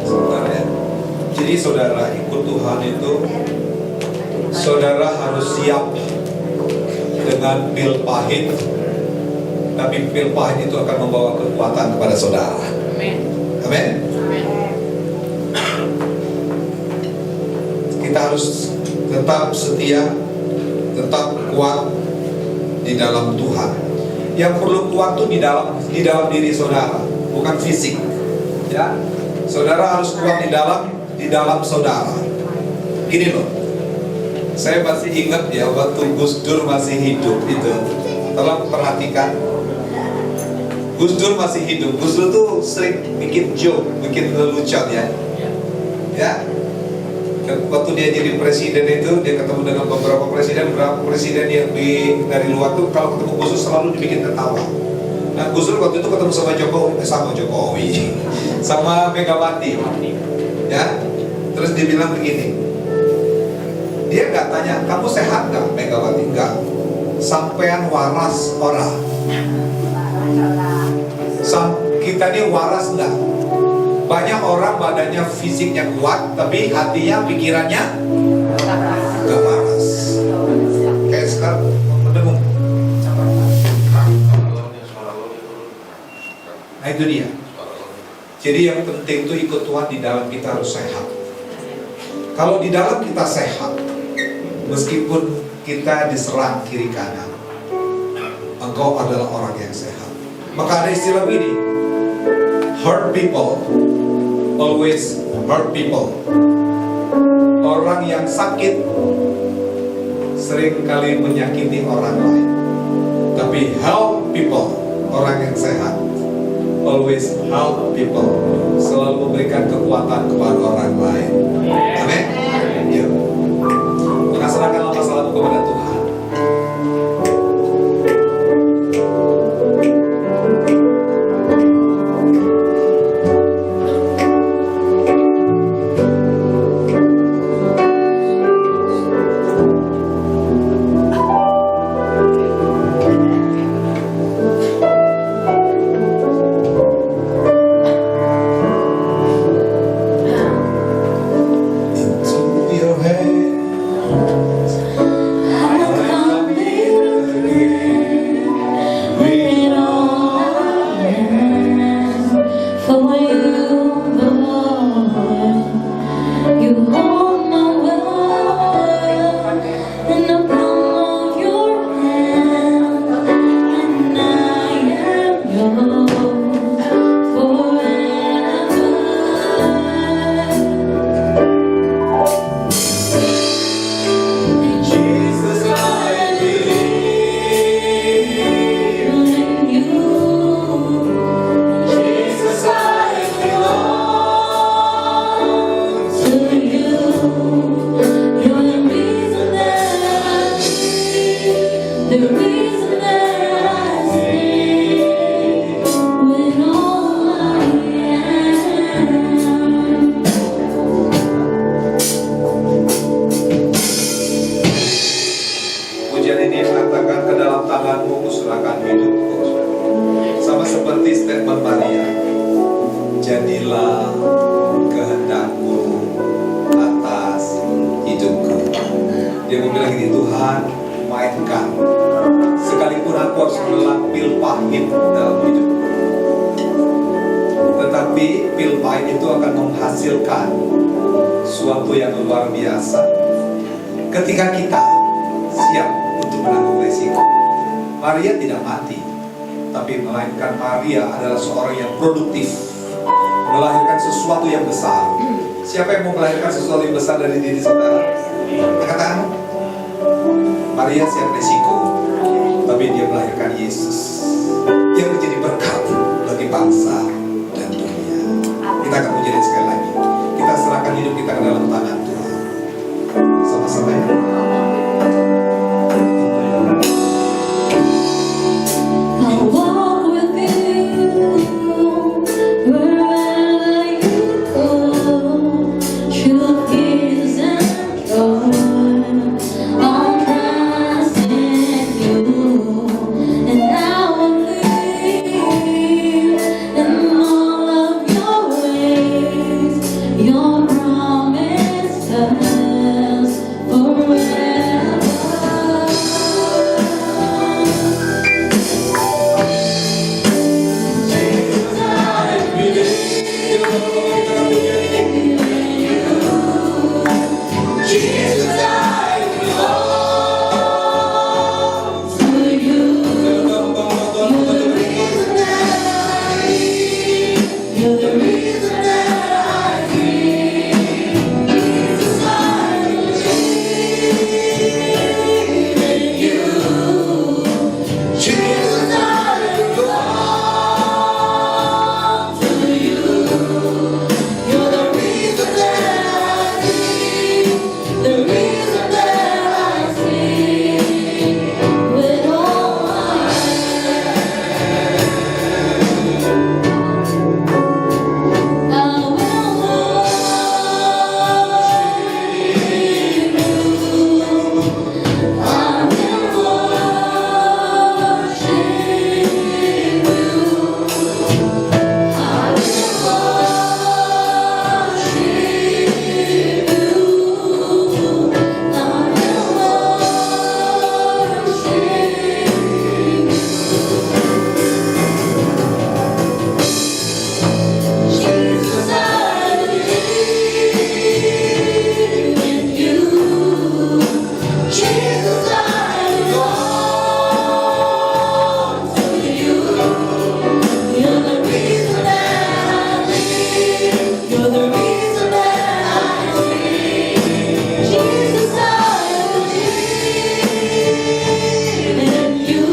Sebentar ya. Jadi saudara ikut Tuhan itu, saudara harus siap dengan pil pahit. Tapi pil pahit itu akan membawa kekuatan kepada saudara. Amin. Kita harus tetap setia, tetap kuat di dalam Tuhan. Yang perlu kuat tuh di dalam diri saudara, bukan fisik. Ya, saudara harus kuat di dalam saudara. Gini loh, saya masih ingat ya waktu Gus Dur masih hidup itu. Tolong perhatikan, Gus Dur masih hidup. Gus Dur tuh sering bikin joke, bikin lelucon ya. Ya. Waktu dia jadi presiden itu, dia ketemu dengan beberapa presiden yang dari luar tuh kalau ketemu Gus Dur selalu dibikin ketawa. Nah, Gus Dur waktu itu ketemu sama Jokowi, sama Megawati, ya. Terus dia bilang begini, dia nggak tanya kamu sehat nggak, Megawati, nggak. Sampean waras ora? Kita ini waras nggak? Banyak orang badannya fisiknya kuat, tapi hatinya, pikirannya nggak waras. Kayak sekarang mendengung. Nah itu dia. Jadi yang penting itu ikut Tuhan di dalam kita harus sehat. Kalau di dalam kita sehat, meskipun kita diserang kiri kanan, engkau adalah orang yang sehat. Maka ada istilah begini, hurt people always hurt people. Orang yang sakit sering kali menyakiti orang lain. Tapi help people, orang yang sehat always help people, selalu memberikan kekuatan kepada orang lain. Amin. Ya. Maka serahkanlah masalahmu kepada Tuhan. Jadilah kehendakmu atas hidupku. Dia mau bilang gini, Tuhan mainkan, sekalipun aku harus menelan pil pahit dalam hidupku, tetapi pil pahit itu akan menghasilkan suatu yang luar biasa ketika kita siap untuk menanggung resiko. Maria tidak mati, tapi melainkan Maria adalah seorang yang produktif, melahirkan sesuatu yang besar. Siapa yang mau melahirkan sesuatu yang besar dari diri saudara? Katakan, Maria siap resiko, tapi dia melahirkan Yesus yang menjadi berkat bagi bangsa dan dunia. Kita akan menjadi sekali lagi, kita serahkan hidup kita ke dalam tangan saya. I'll walk with you wherever you go. True peace and joy. I'll trust in you, and I will live in all of your ways. Your promises forever. Jesus, I belong to you. You're the reason that I live. You're the reason that I breathe. Jesus, I believe in you. Jesus, I belong to you. You're the reason that I live, the reason that I sing with all my I will worship you. I will worship you. I will Jesus, I believe in you. Jesus, I belong to you. You're the reason that I live. You're the reason that I breathe. Jesus, I believe in you.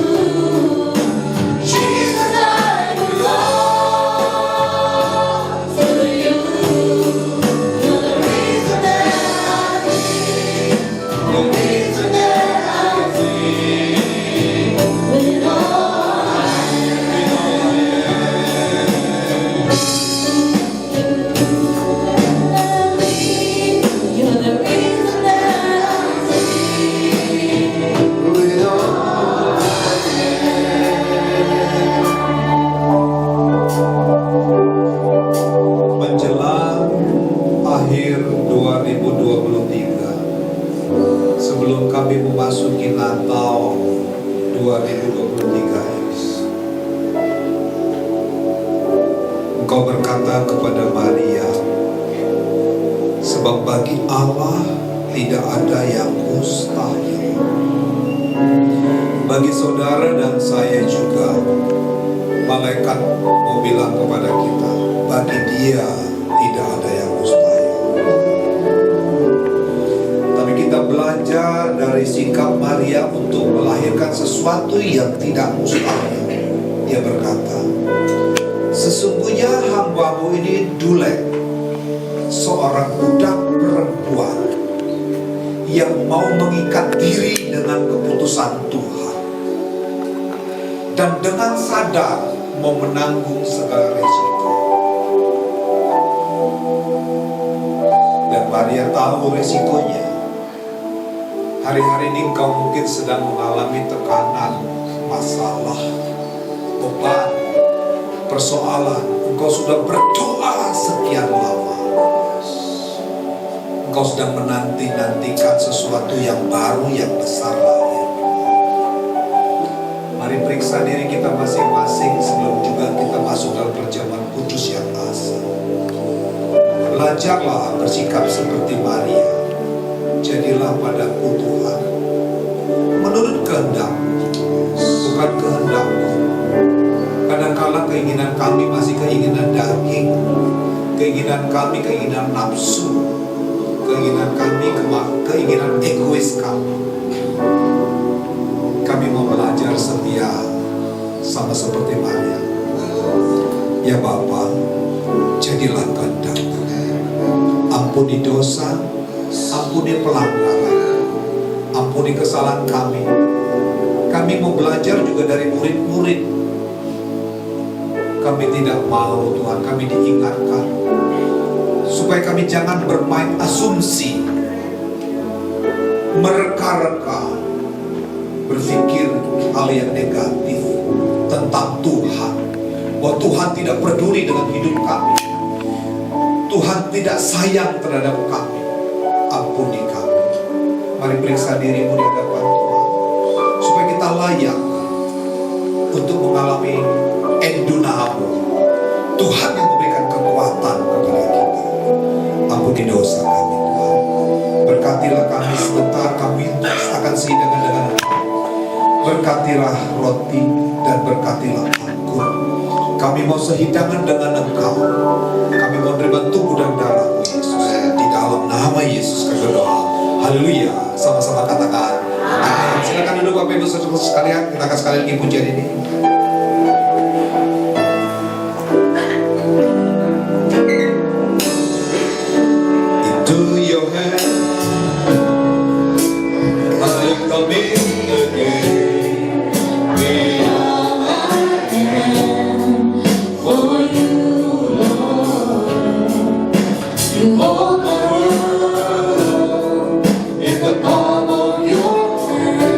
Jesus, I belong to you. You're the reason that I live. The reason that I sing with all I You're the reason that I sing with all Menjelang akhir 2023, sebelum kami memasuki Natal 2023 ini, Engkau berkata kepada Maria, sebab bagi Allah tidak ada yang mustahil. Bagi saudara dan saya juga, malaikat mau bilang kepada kita, bagi dia tidak ada yang mustahil. Tapi kita belajar dari sikap Maria untuk melahirkan sesuatu yang tidak mustahil. Dia berkata, sesungguhnya hambamu ini Dulek, seorang budak perempuan yang mau mengikat diri dengan keputusan Tuhan dan dengan sadar mau menanggung segala resiko. Dan Maria tahu resikonya. Hari-hari ini engkau mungkin sedang mengalami tekanan, masalah, beban, persoalan. Engkau sudah berdoa sekian lama. Engkau sedang menanti-nantikan sesuatu yang baru, yang besar lahir. Mari periksa diri kita masing-masing sebelum juga kita masuk dalam perjamuan kudus yang asa. Belajarlah bersikap seperti Maria. Jadilah padaku Tuhan menurut kehendak-Mu, bukan kehendak-Ku. Kadang-kala keinginan kami masih keinginan daging, keinginan kami keinginan nafsu, keinginan kami keinginan egois kami. Kami mau belajar setia sama seperti Maria. Ya Bapa, jadilah kehendak-Mu. Ampuni dosa, ampuni pelanggaran. ampuni kesalahan kami. Kami mau belajar juga dari murid-murid. Kami tidak mau Tuhan, kami diingatkan supaya kami jangan bermain asumsi, mereka-reka, berpikir hal yang negatif tentang Tuhan, bahwa Tuhan tidak peduli dengan hidup kami, Tuhan tidak sayang terhadap kami. Ampuni kami. Mari periksa dirimu di hadapan Tuhan, supaya kita layak untuk mengalami endunamu, Tuhan yang memberikan kekuatan kepada kita. Ampuni dosa kami Tuhan. Berkatilah kami sebentar, kami akan sehidangan dengan Engkau. Berkatilah roti dan berkatilah anggur. Kami mau sehidangan dengan Engkau. Kami mau menerima tubuh dan darah-Mu Yesus. Di dalam nama Yesus kami berdoa. Haleluya. Sama-sama katakan amin. Silakan duduk Bapak Ibu Saudara sekalian. Kita akan sekalian lagi pujian ini. Into your hand I lift up in again. We For you, Lord, you hold my world in the palm of your hand.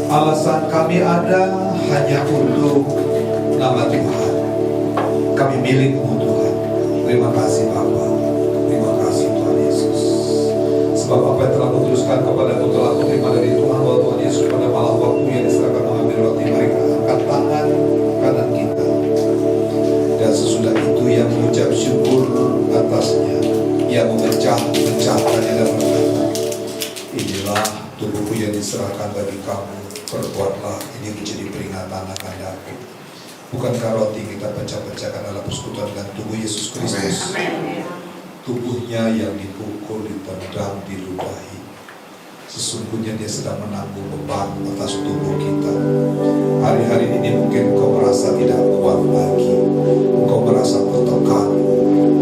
Alasan kami ada hanya untuk nama Tuhan. Kami milik-Mu Tuhan. Terima kasih Bapa. Terima kasih Tuhan Yesus. Sebab apa yang telah Kuteruskan kepada-Mu telah Kuterima dari Tuhan, bahwa Tuhan Yesus pada malam waktu yang diserahkan mengambil roti, mereka angkat tangan kanan kita. Dan sesudah itu ia mengucap syukur atasnya. Ia memecah-mecahkannya dan berkata, inilah tubuhku yang diserahkan bagi kamu. Perbuatlah ini menjadi peringatan akan aku. Bukankah roti kita pecah-pecahkan adalah persekutuan dengan tubuh Yesus Kristus? Tubuhnya yang dipukul, ditendang, diludahi. Sesungguhnya dia sedang menanggung beban atas tubuh kita. Hari-hari ini mungkin engkau merasa tidak kuat lagi. Engkau merasa tertekan.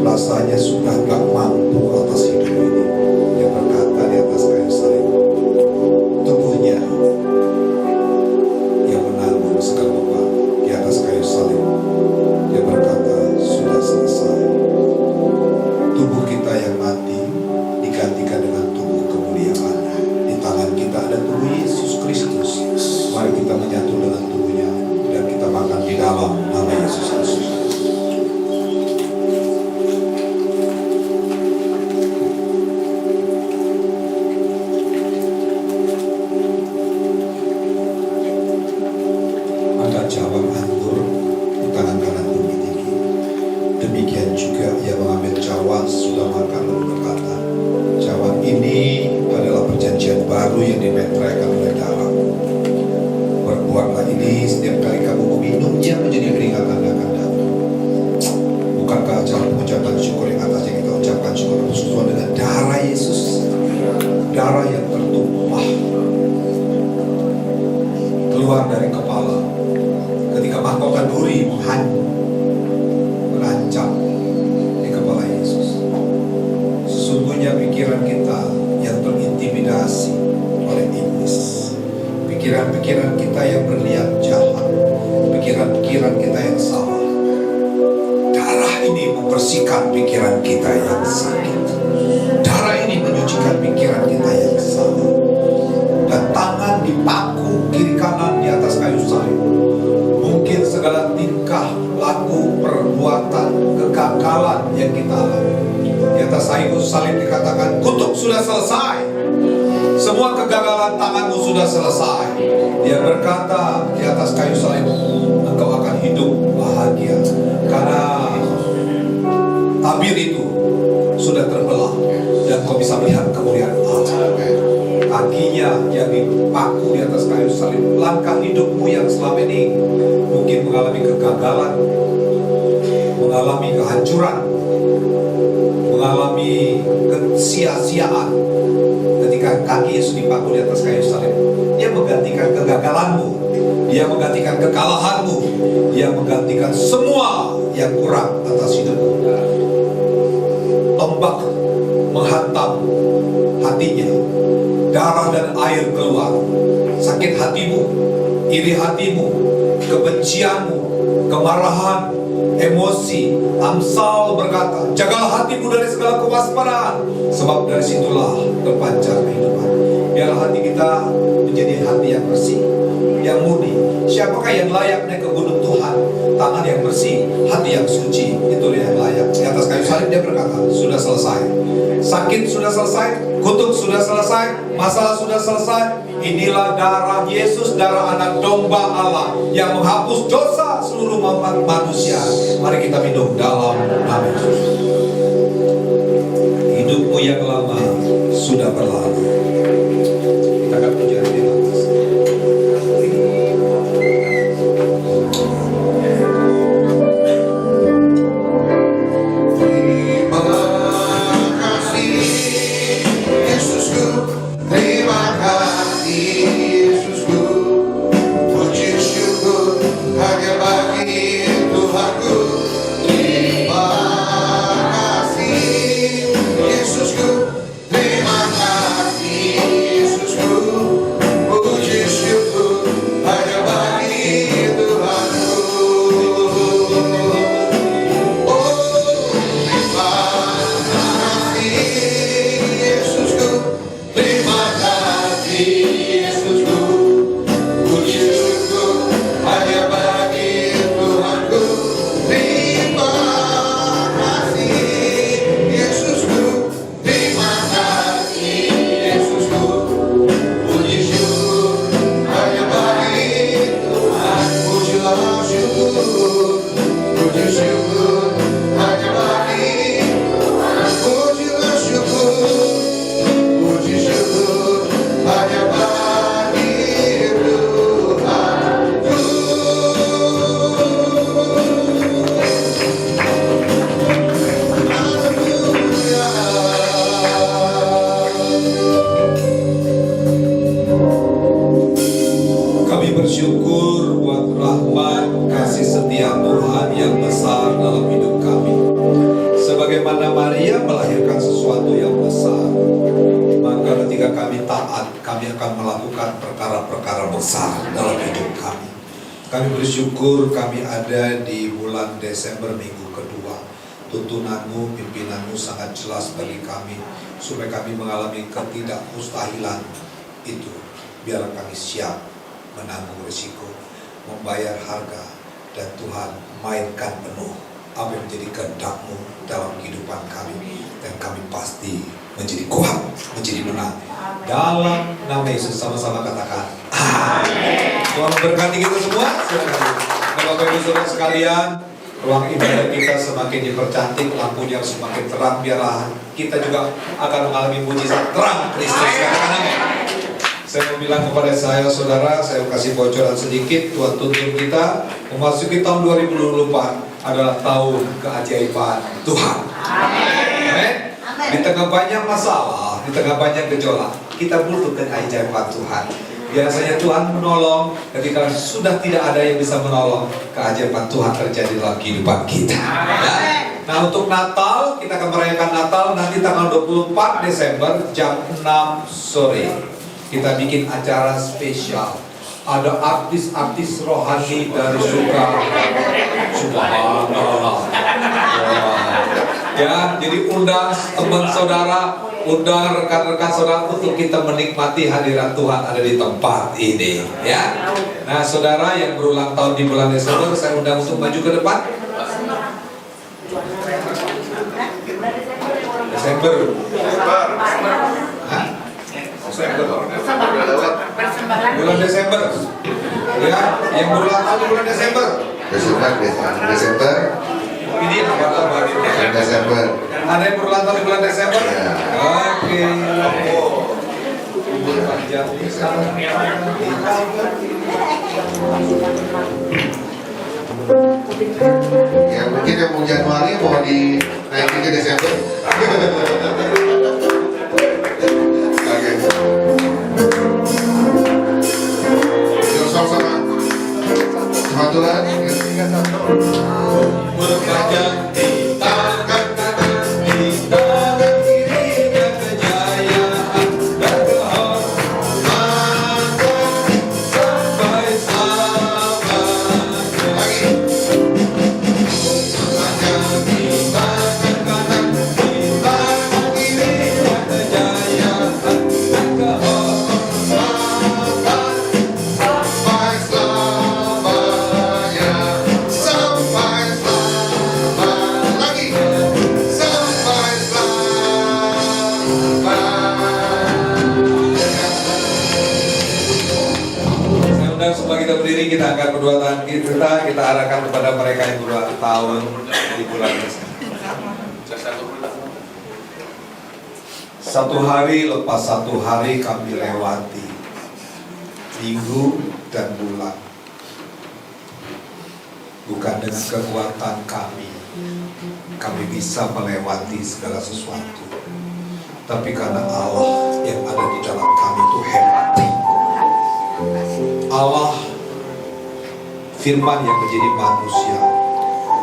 Rasanya sudah gak mampu atas hidup ini. Dia berkata di atas kayu salib, tubuhnya yang menanggung segala beban di atas kayu salib. Dia berkata, sudah selesai. Tubuh kita yang mati digantikan dengan tubuh kemuliaan. Di tangan kita ada tubuh Yesus Kristus. Mari kita menyatu dengan tubuhnya dan kita makan di dalam nama Yesus Kristus. baru yang dimeteraikan oleh darah. Perbuatlah ini setiap kali kamu meminumnya menjadi peringatan akan datang. Bukankah cara pengucapan syukur yang atasnya kita ucapkan syukur sesuai dengan darah Yesus, darah yang tertumpah keluar dari kepala ketika mahkota duri menancap di kepala Yesus. Sesungguhnya pikiran kita yang terintimidasi oleh iblis, pikiran-pikiran kita yang berniat jahat, pikiran-pikiran kita yang salah, darah ini membersihkan pikiran kita yang sakit. Darah ini menyucikan pikiran kita yang salah. Dan tangan dipaku kiri kanan di atas kayu salib. Mungkin segala tingkah, laku, perbuatan, kegagalan yang kita alami. Di atas kayu salib dikatakan, kutuk sudah selesai. Semua kegagalan tanganmu sudah selesai. Dia berkata di atas kayu salib, engkau akan hidup bahagia. Karena tabir itu sudah terbelah dan kau bisa melihat kemuliaan Allah. Kakinya yang dipaku di atas kayu salib. Langkah hidupmu yang selama ini mungkin mengalami kegagalan, mengalami kehancuran, mengalami kesia-siaan. Ketika kaki Yesus dipaku di atas kayu salib, Dia menggantikan kegagalanmu, Dia menggantikan kekalahanmu, Dia menggantikan semua yang kurang atas hidupmu. Tombak menghantam hatinya, darah dan air keluar. Sakit hatimu, iri hatimu, kebencianmu, kemarahan, emosi. Amsal berkata, jagalah hatimu dari segala kewaspadaan, sebab dari situlah terpancar kehidupan. Biarlah hati kita menjadi hati yang bersih, yang murni. Siapakah yang layak naik ke gunung Tuhan? Tangan yang bersih, hati yang suci, itulah yang layak. Di atas kayu salib Dia berkata, sudah selesai. Sakit sudah selesai, kutuk sudah selesai, masalah sudah selesai. Inilah darah Yesus, darah anak domba Allah yang menghapus dosa seluruh manusia. Mari kita minum dalam nama Yesus. Hidupmu yang lama sudah berlalu. Kita akan puji di atas. Bersyukur buat rahmat kasih setia Tuhan yang besar dalam hidup kami. Sebagaimana Maria melahirkan sesuatu yang besar, maka ketika kami taat, kami akan melakukan perkara-perkara besar dalam hidup kami. Kami bersyukur kami ada di bulan Desember minggu kedua. Tuntunanmu, pimpinanmu sangat jelas bagi kami, supaya kami mengalami ketidakmustahilan itu. Biarlah kami siap menanggung risiko, membayar harga, dan Tuhan mainkan penuh apa yang menjadi kehendak-Mu dalam kehidupan kami, dan kami pasti menjadi kuat, menjadi menang. Dalam nama Yesus sama-sama katakan amin. Tuhan memberkati kita semua. Silakan Bapak Ibu Saudara sekalian, ruang ibadah kita semakin dipercantik, lampunya semakin terang. Biarlah kita juga akan mengalami mujizat terang Kristus. Katakan amin. bilang kepada saya, saudara, saya kasih bocoran sedikit. Tuhan tuntun kita memasuki tahun 2024 adalah tahun keajaiban Tuhan. Amin. Di tengah banyak masalah, di tengah banyak gejolak, kita butuh keajaiban Tuhan. Biasanya Tuhan menolong ketika sudah tidak ada yang bisa menolong, keajaiban Tuhan terjadi dalam kehidupan kita. Ya. Nah, untuk Natal, kita akan merayakan Natal nanti tanggal 24 Desember jam 6 sore. Kita bikin acara spesial. Ada artis-artis rohani dari surga. Subhanallah. Ya, jadi undang teman saudara, undang rekan-rekan saudara untuk kita menikmati hadirat Tuhan ada di tempat ini. Ya. Nah, saudara yang berulang tahun di bulan Desember, saya undang untuk maju ke depan. Desember. Hah? Bulan Desember. Ya, yang berulang tahun di bulan Desember. Desember. Ini apa Desember. Ada yang berulang tahun di bulan Desember? Ya. Oke. Ya mungkin yang mau Januari mau dinaikin ke Desember. Oke. Yuk sama-sama. Sama Tuhan. Berpajang di tangan kanan, di tangan kirinya kejayaan dan kehormatan sampai selamanya. Berpajang di tangan kanan, di tangan kirinya kejayaan dan kehormatan Sampai selamanya. Sampai selamanya. Lagi. Sampai selamanya. Saya undang semua kita berdiri, kita angkat kedua tangan kita arahkan kepada mereka yang berulang tahun di bulan Desember. Satu hari lepas satu hari kami lewati minggu dan bulan. Bukan dengan kekuatan kami bisa melewati segala sesuatu. Tapi karena Allah yang ada di dalam kami itu hebat. Allah firman yang menjadi manusia,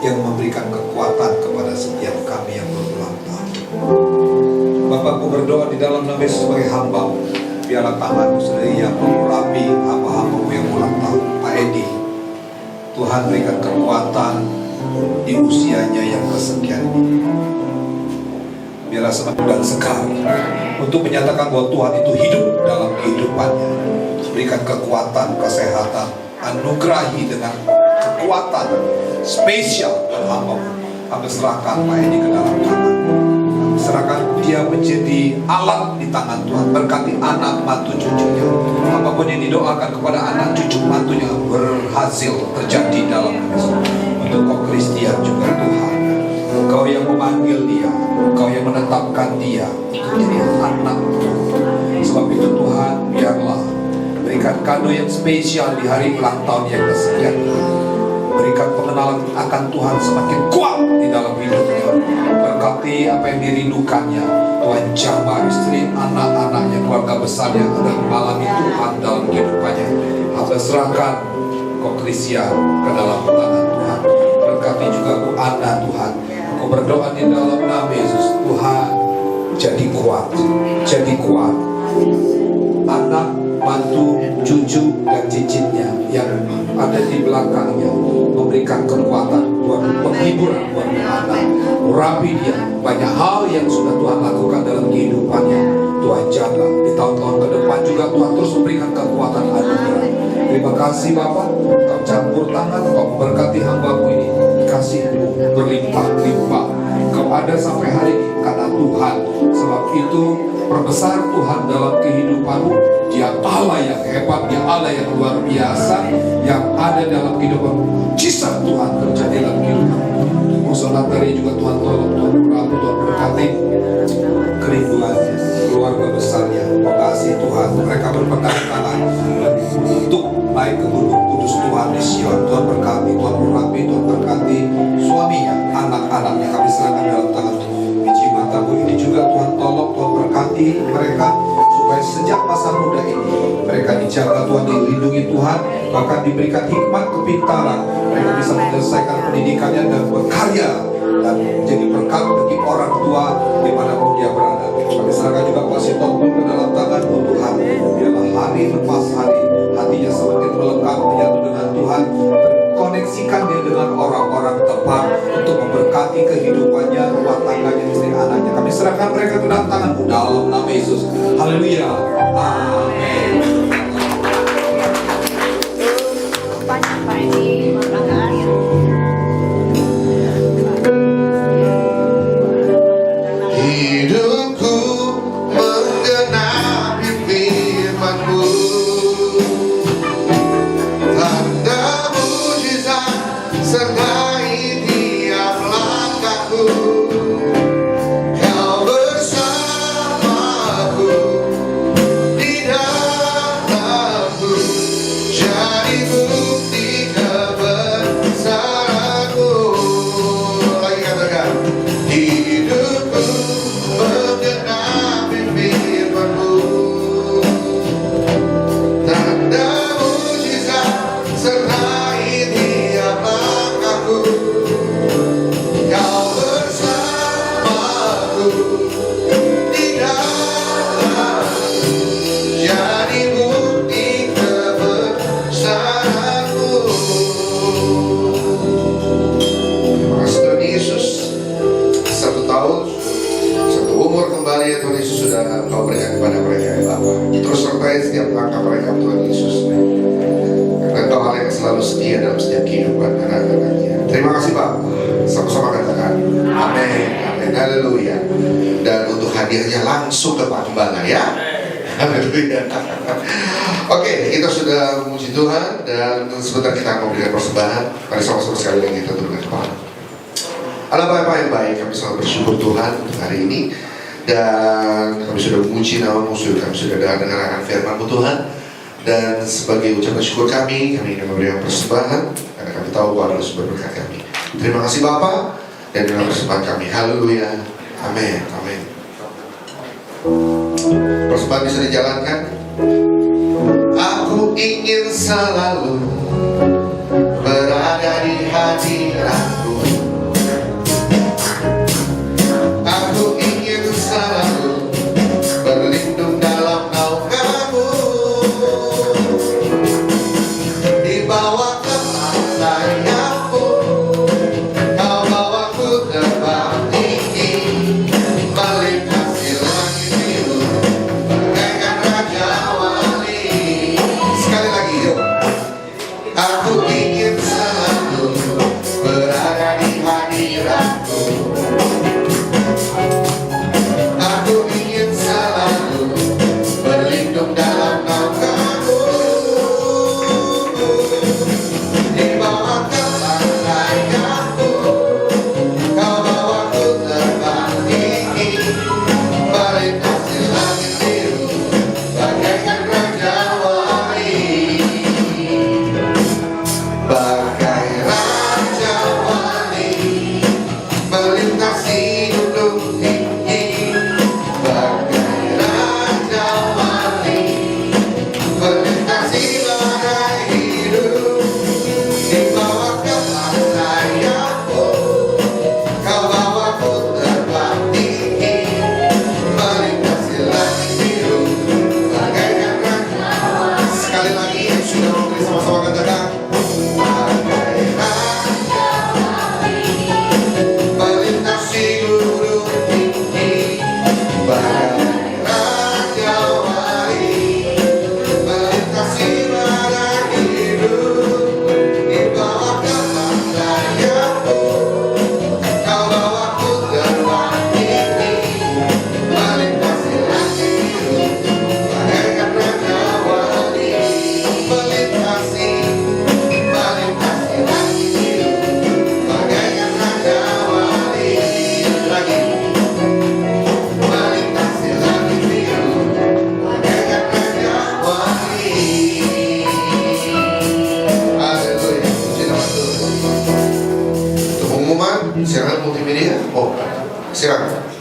yang memberikan kekuatan kepada setiap kami yang berulang tahun. Bapakku berdoa di dalam nama Yesus sebagai hamba, biarlah tanganmu sendiri yang mengurapi hamba-hambamu yang ulang tahun. Pak Edi, Tuhan berikan kekuatan di usianya yang kesekian ini. Biarlah semakin dan segar untuk menyatakan bahwa Tuhan itu hidup dalam kehidupannya. Berikan kekuatan, kesehatan, anugerahi dengan kekuatan spesial dan hamba serahkan Pak Edi ke dalam tangan. Serahkan dia menjadi alat di tangan Tuhan. Berkati anak mantu cucunya. Apapun yang didoakan kepada anak cucu mantunya berhasil terjadi dalam Yesus. Untuk kau Kristian juga Tuhan, Engkau yang memanggil dia, Engkau yang menetapkan dia untuk jadi anak Tuhan. Sebab itu Tuhan, biarlah berikan kado yang spesial di hari ulang tahun yang kesekian. Berikan pengenalan akan Tuhan semakin kuat di dalam hidupnya. Berkati apa yang dirindukannya. Tuhan jamah istri, anak-anaknya, keluarga besarnya akan mengalami Tuhan dalam kehidupannya. Hamba serahkan kau Krisia ke dalam tangan Tuhan. Berkati juga Bu Ana Tuhan. Kau berdoa di dalam nama Yesus. Tuhan, jadi kuat, jadi kuat. Anak, mantu, cucu, dan cicitnya yang ada di belakangnya memberikan kekuatan buat penghiburan buat anak. Urapi dia, banyak hal yang sudah Tuhan lakukan dalam kehidupannya. Tuhan jaga di tahun-tahun ke depan juga Tuhan terus memberikan kekuatan anugerah. Terima kasih Bapak, Kau campur tangan, Kau memberkati hamba-Mu ini. Kasih-Mu berlimpah-limpah. Kau ada sampai hari ini karena Tuhan. Sebab itu perbesar Tuhan dalam kehidupanmu. Dia Allah yang hebat, Dia Allah yang luar biasa, yang ada dalam kehidupanmu. Mujizat Tuhan terjadi dalam kehidupanmu. Musola tadi juga Tuhan tolong, Tuhan urapi, Tuhan berkati kerinduannya, keluarga besarnya. Terima kasih Tuhan. Mereka berpegang tangan Mereka dijaga Tuhan, dilindungi Tuhan, bahkan diberikan hikmat kepintaran. Mereka bisa menyelesaikan pendidikannya dan berkarya dan menjadi berkat bagi orang tua dimanapun dia berada. Kami serahkan juga Pastor Tongkol ke dalam tangan-Mu Tuhan. Biarlah hari lepas hari hatinya semakin melekat menyatu dengan Tuhan, koneksikan dia dengan orang-orang tepat untuk memberkati kehidupannya, rumah tangganya, istri anaknya. Kami serahkan mereka ke dalam tangan-Mu dalam nama Yesus. Haleluya. Amin. Banyak Pak ini makanan ya. Hidupku menggenapi firman-Mu, tanda mujizat sertai tiap langkahku. Kau bersamaku di dalamku, jadi bukti kebesaran-Mu. Lagi katakan, hidupku menggenapi firman-Mu, tanda mujizat sertai tiap langkahku. Kau bersamaku di dalamku, jadi bukti kebesaran-Mu. Terima kasih Tuhan Yesus. 1 tahun, 1 umur kembali ya Tuhan Yesus sudah Engkau berikan kepada mereka ya Bapa. Terus sertai setiap langkah mereka Tuhan Yesus. Karena Engkau Allah yang selalu setia dalam setiap kehidupan anak-anaknya. Terima kasih Pak. Sama-sama katakan amin, amin, haleluya. Dan untuk hadiahnya langsung ke Pak Gembala ya. Haleluya. Oke, kita sudah memuji Tuhan dan sebentar kita akan memberikan persembahan. Mari sama-sama sekali lagi kita tundukkan kepala. Allah Bapa yang baik, kami sangat bersyukur Tuhan untuk hari ini. Dan kami sudah memuji nama-Mu, kami sudah dengarkan firman-Mu Tuhan. Dan sebagai ucapan syukur kami ingin memberikan persembahan karena kami tahu bahwa Allah sudah berkat kami. Terima kasih Bapa dan dalam persembahan kami. Haleluya. Amin. Amin. Persembahan bisa dijalankan. Aku ingin selalu berada di hadirat-Mu. Aku ingin selalu berlindung dalam naungan-Mu, di bawah kemas sayap-Mu. Kau bawaku terbang tinggi, melintasi langit biru, bagaikan raja wali. Sekali lagi yuk. Aku ingin selalu berada di hadirat-Mu. Aku ingin selalu berlindung dalam naungan-Mu, di bawah kemas sayap-Mu. Kau bawaku terbang tinggi, melintasi langit biru, bagaikan raja wali. Bagai raja wali, melintasi gunung tinggi. Bagai raja wali, melintasi badai hidup, di bawah kemas sayap-Mu. Kau bawaku terbang tinggi, melintasi langit biru, bagaikan raja wali. Sekali lagi yang sudah memberi sama-sama katakan. Bagai raja wali, melintasi gunung tinggi. Bagai raja wali, melintasi badai hidup, di bawah kemas sayap-Mu. Kau bawaku terbang tinggi, melintasi langit biru, bagaikan raja wali. Melintasi langit biru, bagaikan raja wali. Lagi. Melintasi langit biru, bagaikan raja wali. Haleluya. Puji nama Tuhan. Untuk pengumuman, silakan multimedia. Oh, silakan.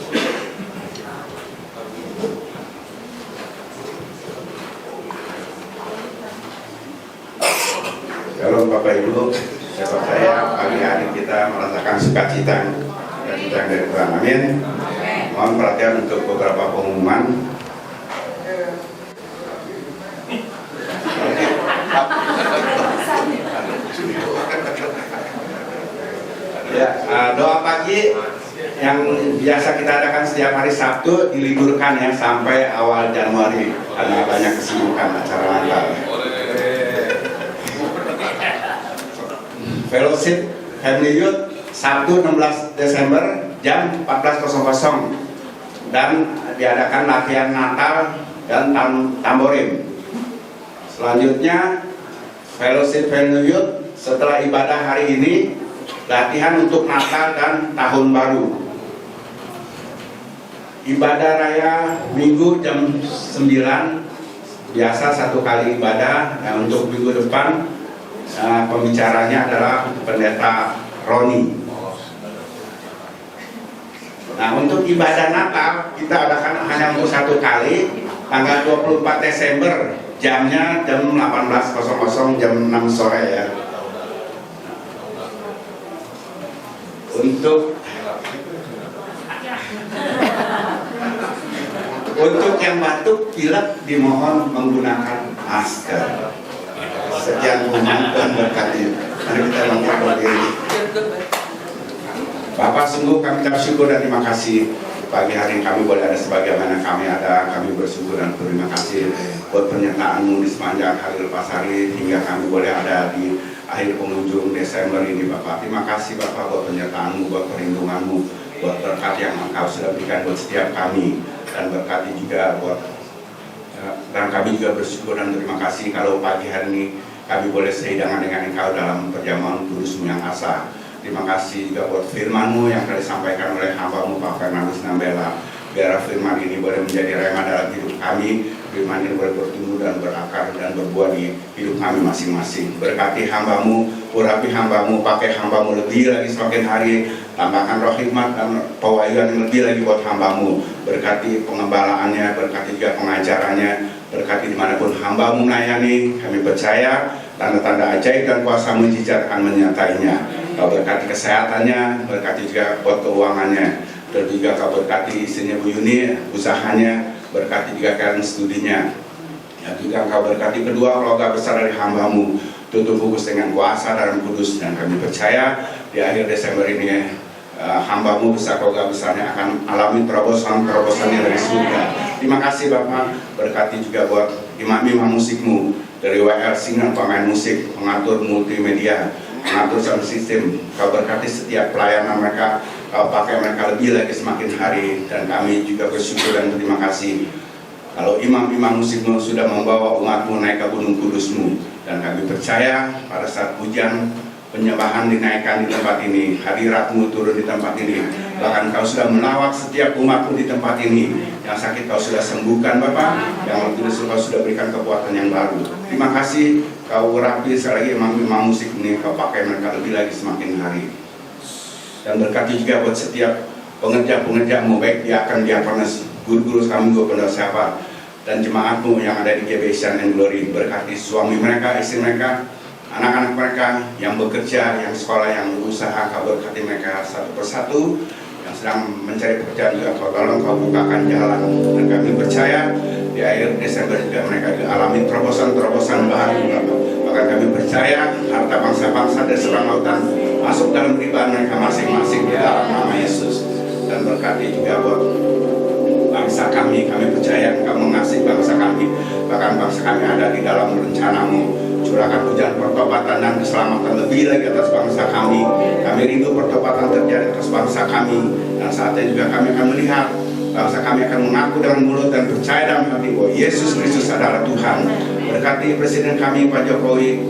Kalau Bapak Ibu, sahabat saya, pagi hari kita merasakan sukacita dari Tuhan. Amin. Mohon perhatian untuk beberapa pengumuman. Ya, doa pagi yang biasa kita adakan setiap hari Sabtu diliburkan ya sampai awal Januari karena banyak kesibukan acara Natal. Fellowship Family Youth Sabtu 16 Desember jam 14.00 dan diadakan latihan Natal dan tamborim. Selanjutnya Fellowship Family Youth setelah ibadah hari ini latihan untuk Natal dan Tahun Baru. Ibadah raya Minggu jam 9 biasa satu kali ibadah. Nah, untuk minggu depan pembicaranya adalah Pendeta Roni. Nah, untuk ibadah Natal kita adakan hanya untuk satu kali tanggal 24 Desember jamnya jam 18.00 jam 6 sore ya. Untuk yang batuk pilek dimohon menggunakan masker. Sekian pengumuman berkati. Mari kita bangkit berdiri. Bapak, sungguh kami bersyukur dan terima kasih pagi hari kami boleh ada sebagaimana kami ada. Kami bersyukur dan terima kasih buat penyertaan-Mu di sepanjang hari lepas hari hingga kami boleh ada di akhir penghujung Desember ini Bapak. Terima kasih Bapak buat penyertaan-Mu, buat perlindungan-Mu, buat berkat yang Engkau sudah berikan buat setiap kami, dan berkati juga buat dan kami juga bersyukur dan terima kasih kalau pagi hari ini kami boleh sehidangan dengan Engkau dalam perjamuan kudus-Mu yang asa. Terima kasih juga buat firman-Mu yang telah disampaikan oleh hamba-Mu Pak Fernandus Nambela. Biar firman ini boleh menjadi rema dalam hidup kami, firman ini boleh bertumbuh dan berakar dan berbuah di hidup kami masing-masing. Berkati hamba-Mu, urapi hamba-Mu, pakai hamba-Mu lebih lagi semakin hari, tambahkan roh hikmat dan pewahyuan yang lebih lagi buat hamba-Mu. Berkati pengembalaannya, berkati juga pengajarannya, berkati dimanapun hamba-Mu melayani. Kami percaya tanda-tanda ajaib dan kuasa mujizat akan menyertainya. Kau berkati kesehatannya, berkati juga buat keuangannya. Dan juga Kau berkati istrinya Bu Yuni, usahanya, berkati juga kan studinya. Ya, juga Kau berkati kedua keluarga besar dari hamba-Mu, tutup bungkus dengan kuasa dalam kudus. Dan kami percaya di akhir Desember ini hamba-Mu besar keluarga besarnya akan alami terobosan-terobosannya dari surga. Terima kasih Bapak, berkati juga buat imam-imam musik-Mu dari WL Singer, pemain musik, pengatur multimedia, mengatur sound system. Kau berkati setiap pelayanan mereka, Kau pakai mereka lebih lagi semakin hari. Dan kami juga bersyukur dan terima kasih kalau imam-imam musik-Mu sudah membawa umat-Mu naik ke gunung kudus-Mu. Dan kami percaya pada saat pujian penyembahan dinaikkan di tempat ini, hadirat-Mu turun di tempat ini, bahkan Kau sudah melawat setiap umat-Mu di tempat ini. Yang sakit Kau sudah sembuhkan Bapak, yang letih Kau sudah berikan kekuatan yang baru. Terima kasih Kau urapi sekali lagi imam-imam musik ini, Kau pakai mereka lebih lagi semakin hari. Dan berkati juga buat setiap pengerja-pengerja-Mu, baik dia akan diakonis, guru-guru kami, guru pendakwah, dan jemaat-Mu yang ada di GBC and Glory. Berkati suami mereka, istri mereka, anak-anak mereka yang bekerja, yang sekolah, yang berusaha. Kau berkati mereka satu persatu. Yang sedang mencari pekerjaan juga Kau tolong, Kau bukakan jalan. Dan kami percaya di akhir Desember juga mereka alami terobosan-terobosan baru. Bahkan kami percaya harta bangsa-bangsa dari seberang lautan masuk dalam pribadi mereka masing-masing di dalam nama Yesus. Dan berkati juga buat bangsa kami percaya Engkau mengasihi bangsa kami, bahkan bangsa kami ada di dalam rencana-Mu. Curahkan hujan pertobatan dan keselamatan lebih lagi atas bangsa kami. Kami rindu pertobatan terjadi atas bangsa kami. Dan saatnya juga kami akan melihat bangsa kami akan mengaku dengan mulut dan percaya dalam hati bahwa Yesus Kristus adalah Tuhan. Berkati Presiden kami Pak Jokowi,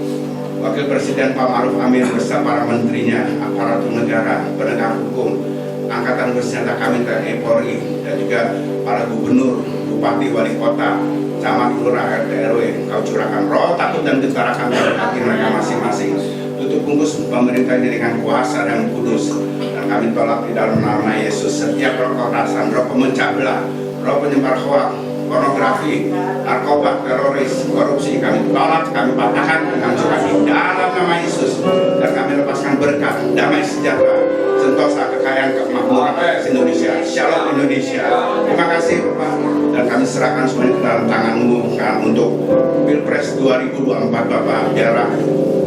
Wakil Presiden Pak Ma'ruf Amin beserta para menterinya, aparatur negara, penegak hukum, angkatan bersenjata kami TNI Polri, dan juga para gubernur, bupati, wali kota, camat, lurah, RT RW. Kau curahkan roh takut dan getarakan dalam hati mereka masing-masing. Tutup bungkus pemerintah ini dengan kuasa dan kudus. Dan kami tolak di dalam nama Yesus setiap roh kekerasan, roh pemecah belah, roh penyebar hoak, pornografi, narkoba, teroris, korupsi. Kami tolak, kami patahkan dengan curah di dalam nama Yesus. Dan kami lepaskan berkat, damai sejahtera, sentosa, kekayaan, kemakmuran Indonesia. Shalom Indonesia. Terima kasih Bapak. Dan kami serahkan semuanya ke dalam tangan-Mu untuk Pilpres 2024 Bapak. Biarlah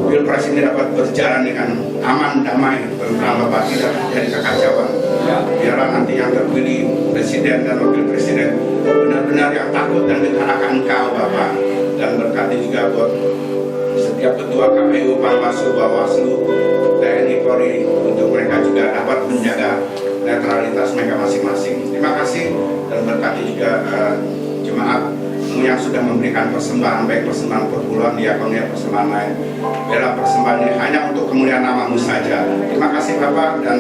Pilpres ini dapat berjalan dengan aman, damai, terutama Bapak, tidak terjadi kekacauan. Biarlah nanti yang terpilih presiden dan wakil presiden benar-benar yang takut dan mengharapkan Engkau Bapak. Dan berkati juga buat setiap ketua KPU, Panwaslu, Bawaslu, TNI, Polri, untuk mereka juga dapat menjaga netralitas mereka masing-masing. Terima kasih dan berkati juga jemaat yang sudah memberikan persembahan, baik persembahan perpuluhan, diakonia, persembahan lain. Biarlah persembahan ini hanya untuk kemuliaan nama-Mu saja. Terima kasih Bapak, dan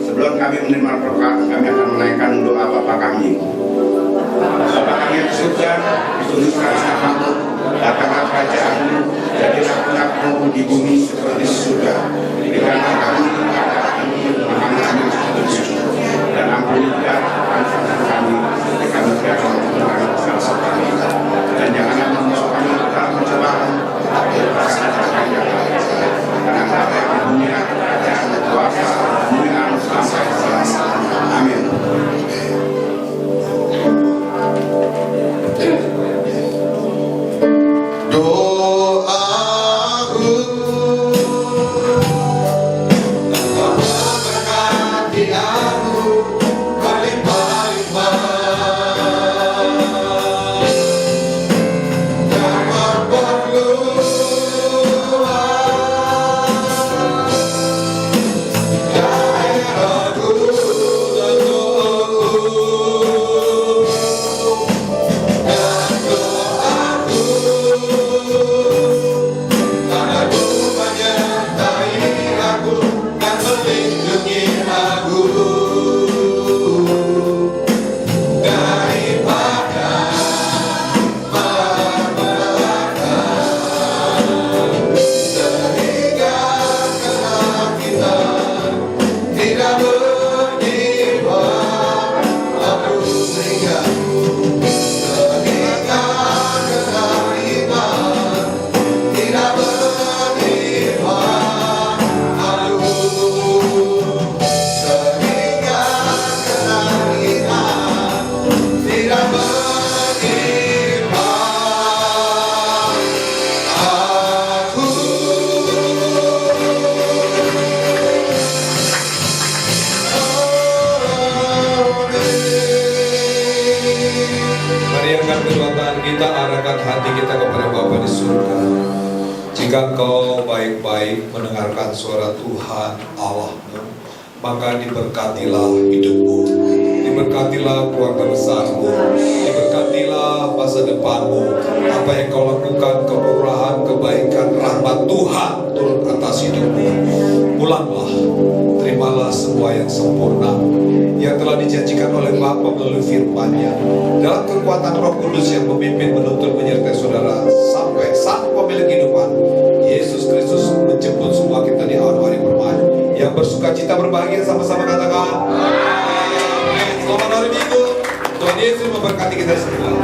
sebelum kami menerima berkat, kami akan menaikkan doa Bapak kami. Bapa kami yang di surga, dikuduskanlah nama-Mu, datanglah kerajaan-Mu, jadilah kehendak-Mu di bumi seperti di surga. Berikanlah kami makanan kami yang secukupnya, dan ampuni juga kesalahan kami, seperti kami tidak mengampuni kesalahan kami. Dan janganlah membawa kami ke dalam pencobaan, tapi lepaskan kami dari jahat. Karena Engkau yang di dunia, kerajaan, kuasa, kemuliaan sampai selama-lamanya. Amin. Doaku memberkati aku berlimpah-limpah, dapat berkeluar daerahku dan kita arahkan hati kita kepada Bapa di surga. Jika Engkau baik-baik mendengarkan suara Tuhan Allahmu, maka diberkatilah hidupmu, diberkatilah keluarga besarmu, diberkatilah masa depanmu. Apa yang kau lakukan, kemurahan, kebaikan, rahmat Tuhan turun atas hidupmu. Pulanglah, terimalah semua yang sempurna yang telah dijanjikan oleh Bapa melalui firman-Nya, dalam kekuatan Roh Kudus yang memimpin, menuntun, menyertai saudara sampai saat pemilik kehidupan. Yesus Kristus menjemput semua kita di awal hari permainan. Yang bersuka cita berbahagia sama-sama katakan amin. Selamat hari Minggu. Tuhan Yesus memberkati kita semua.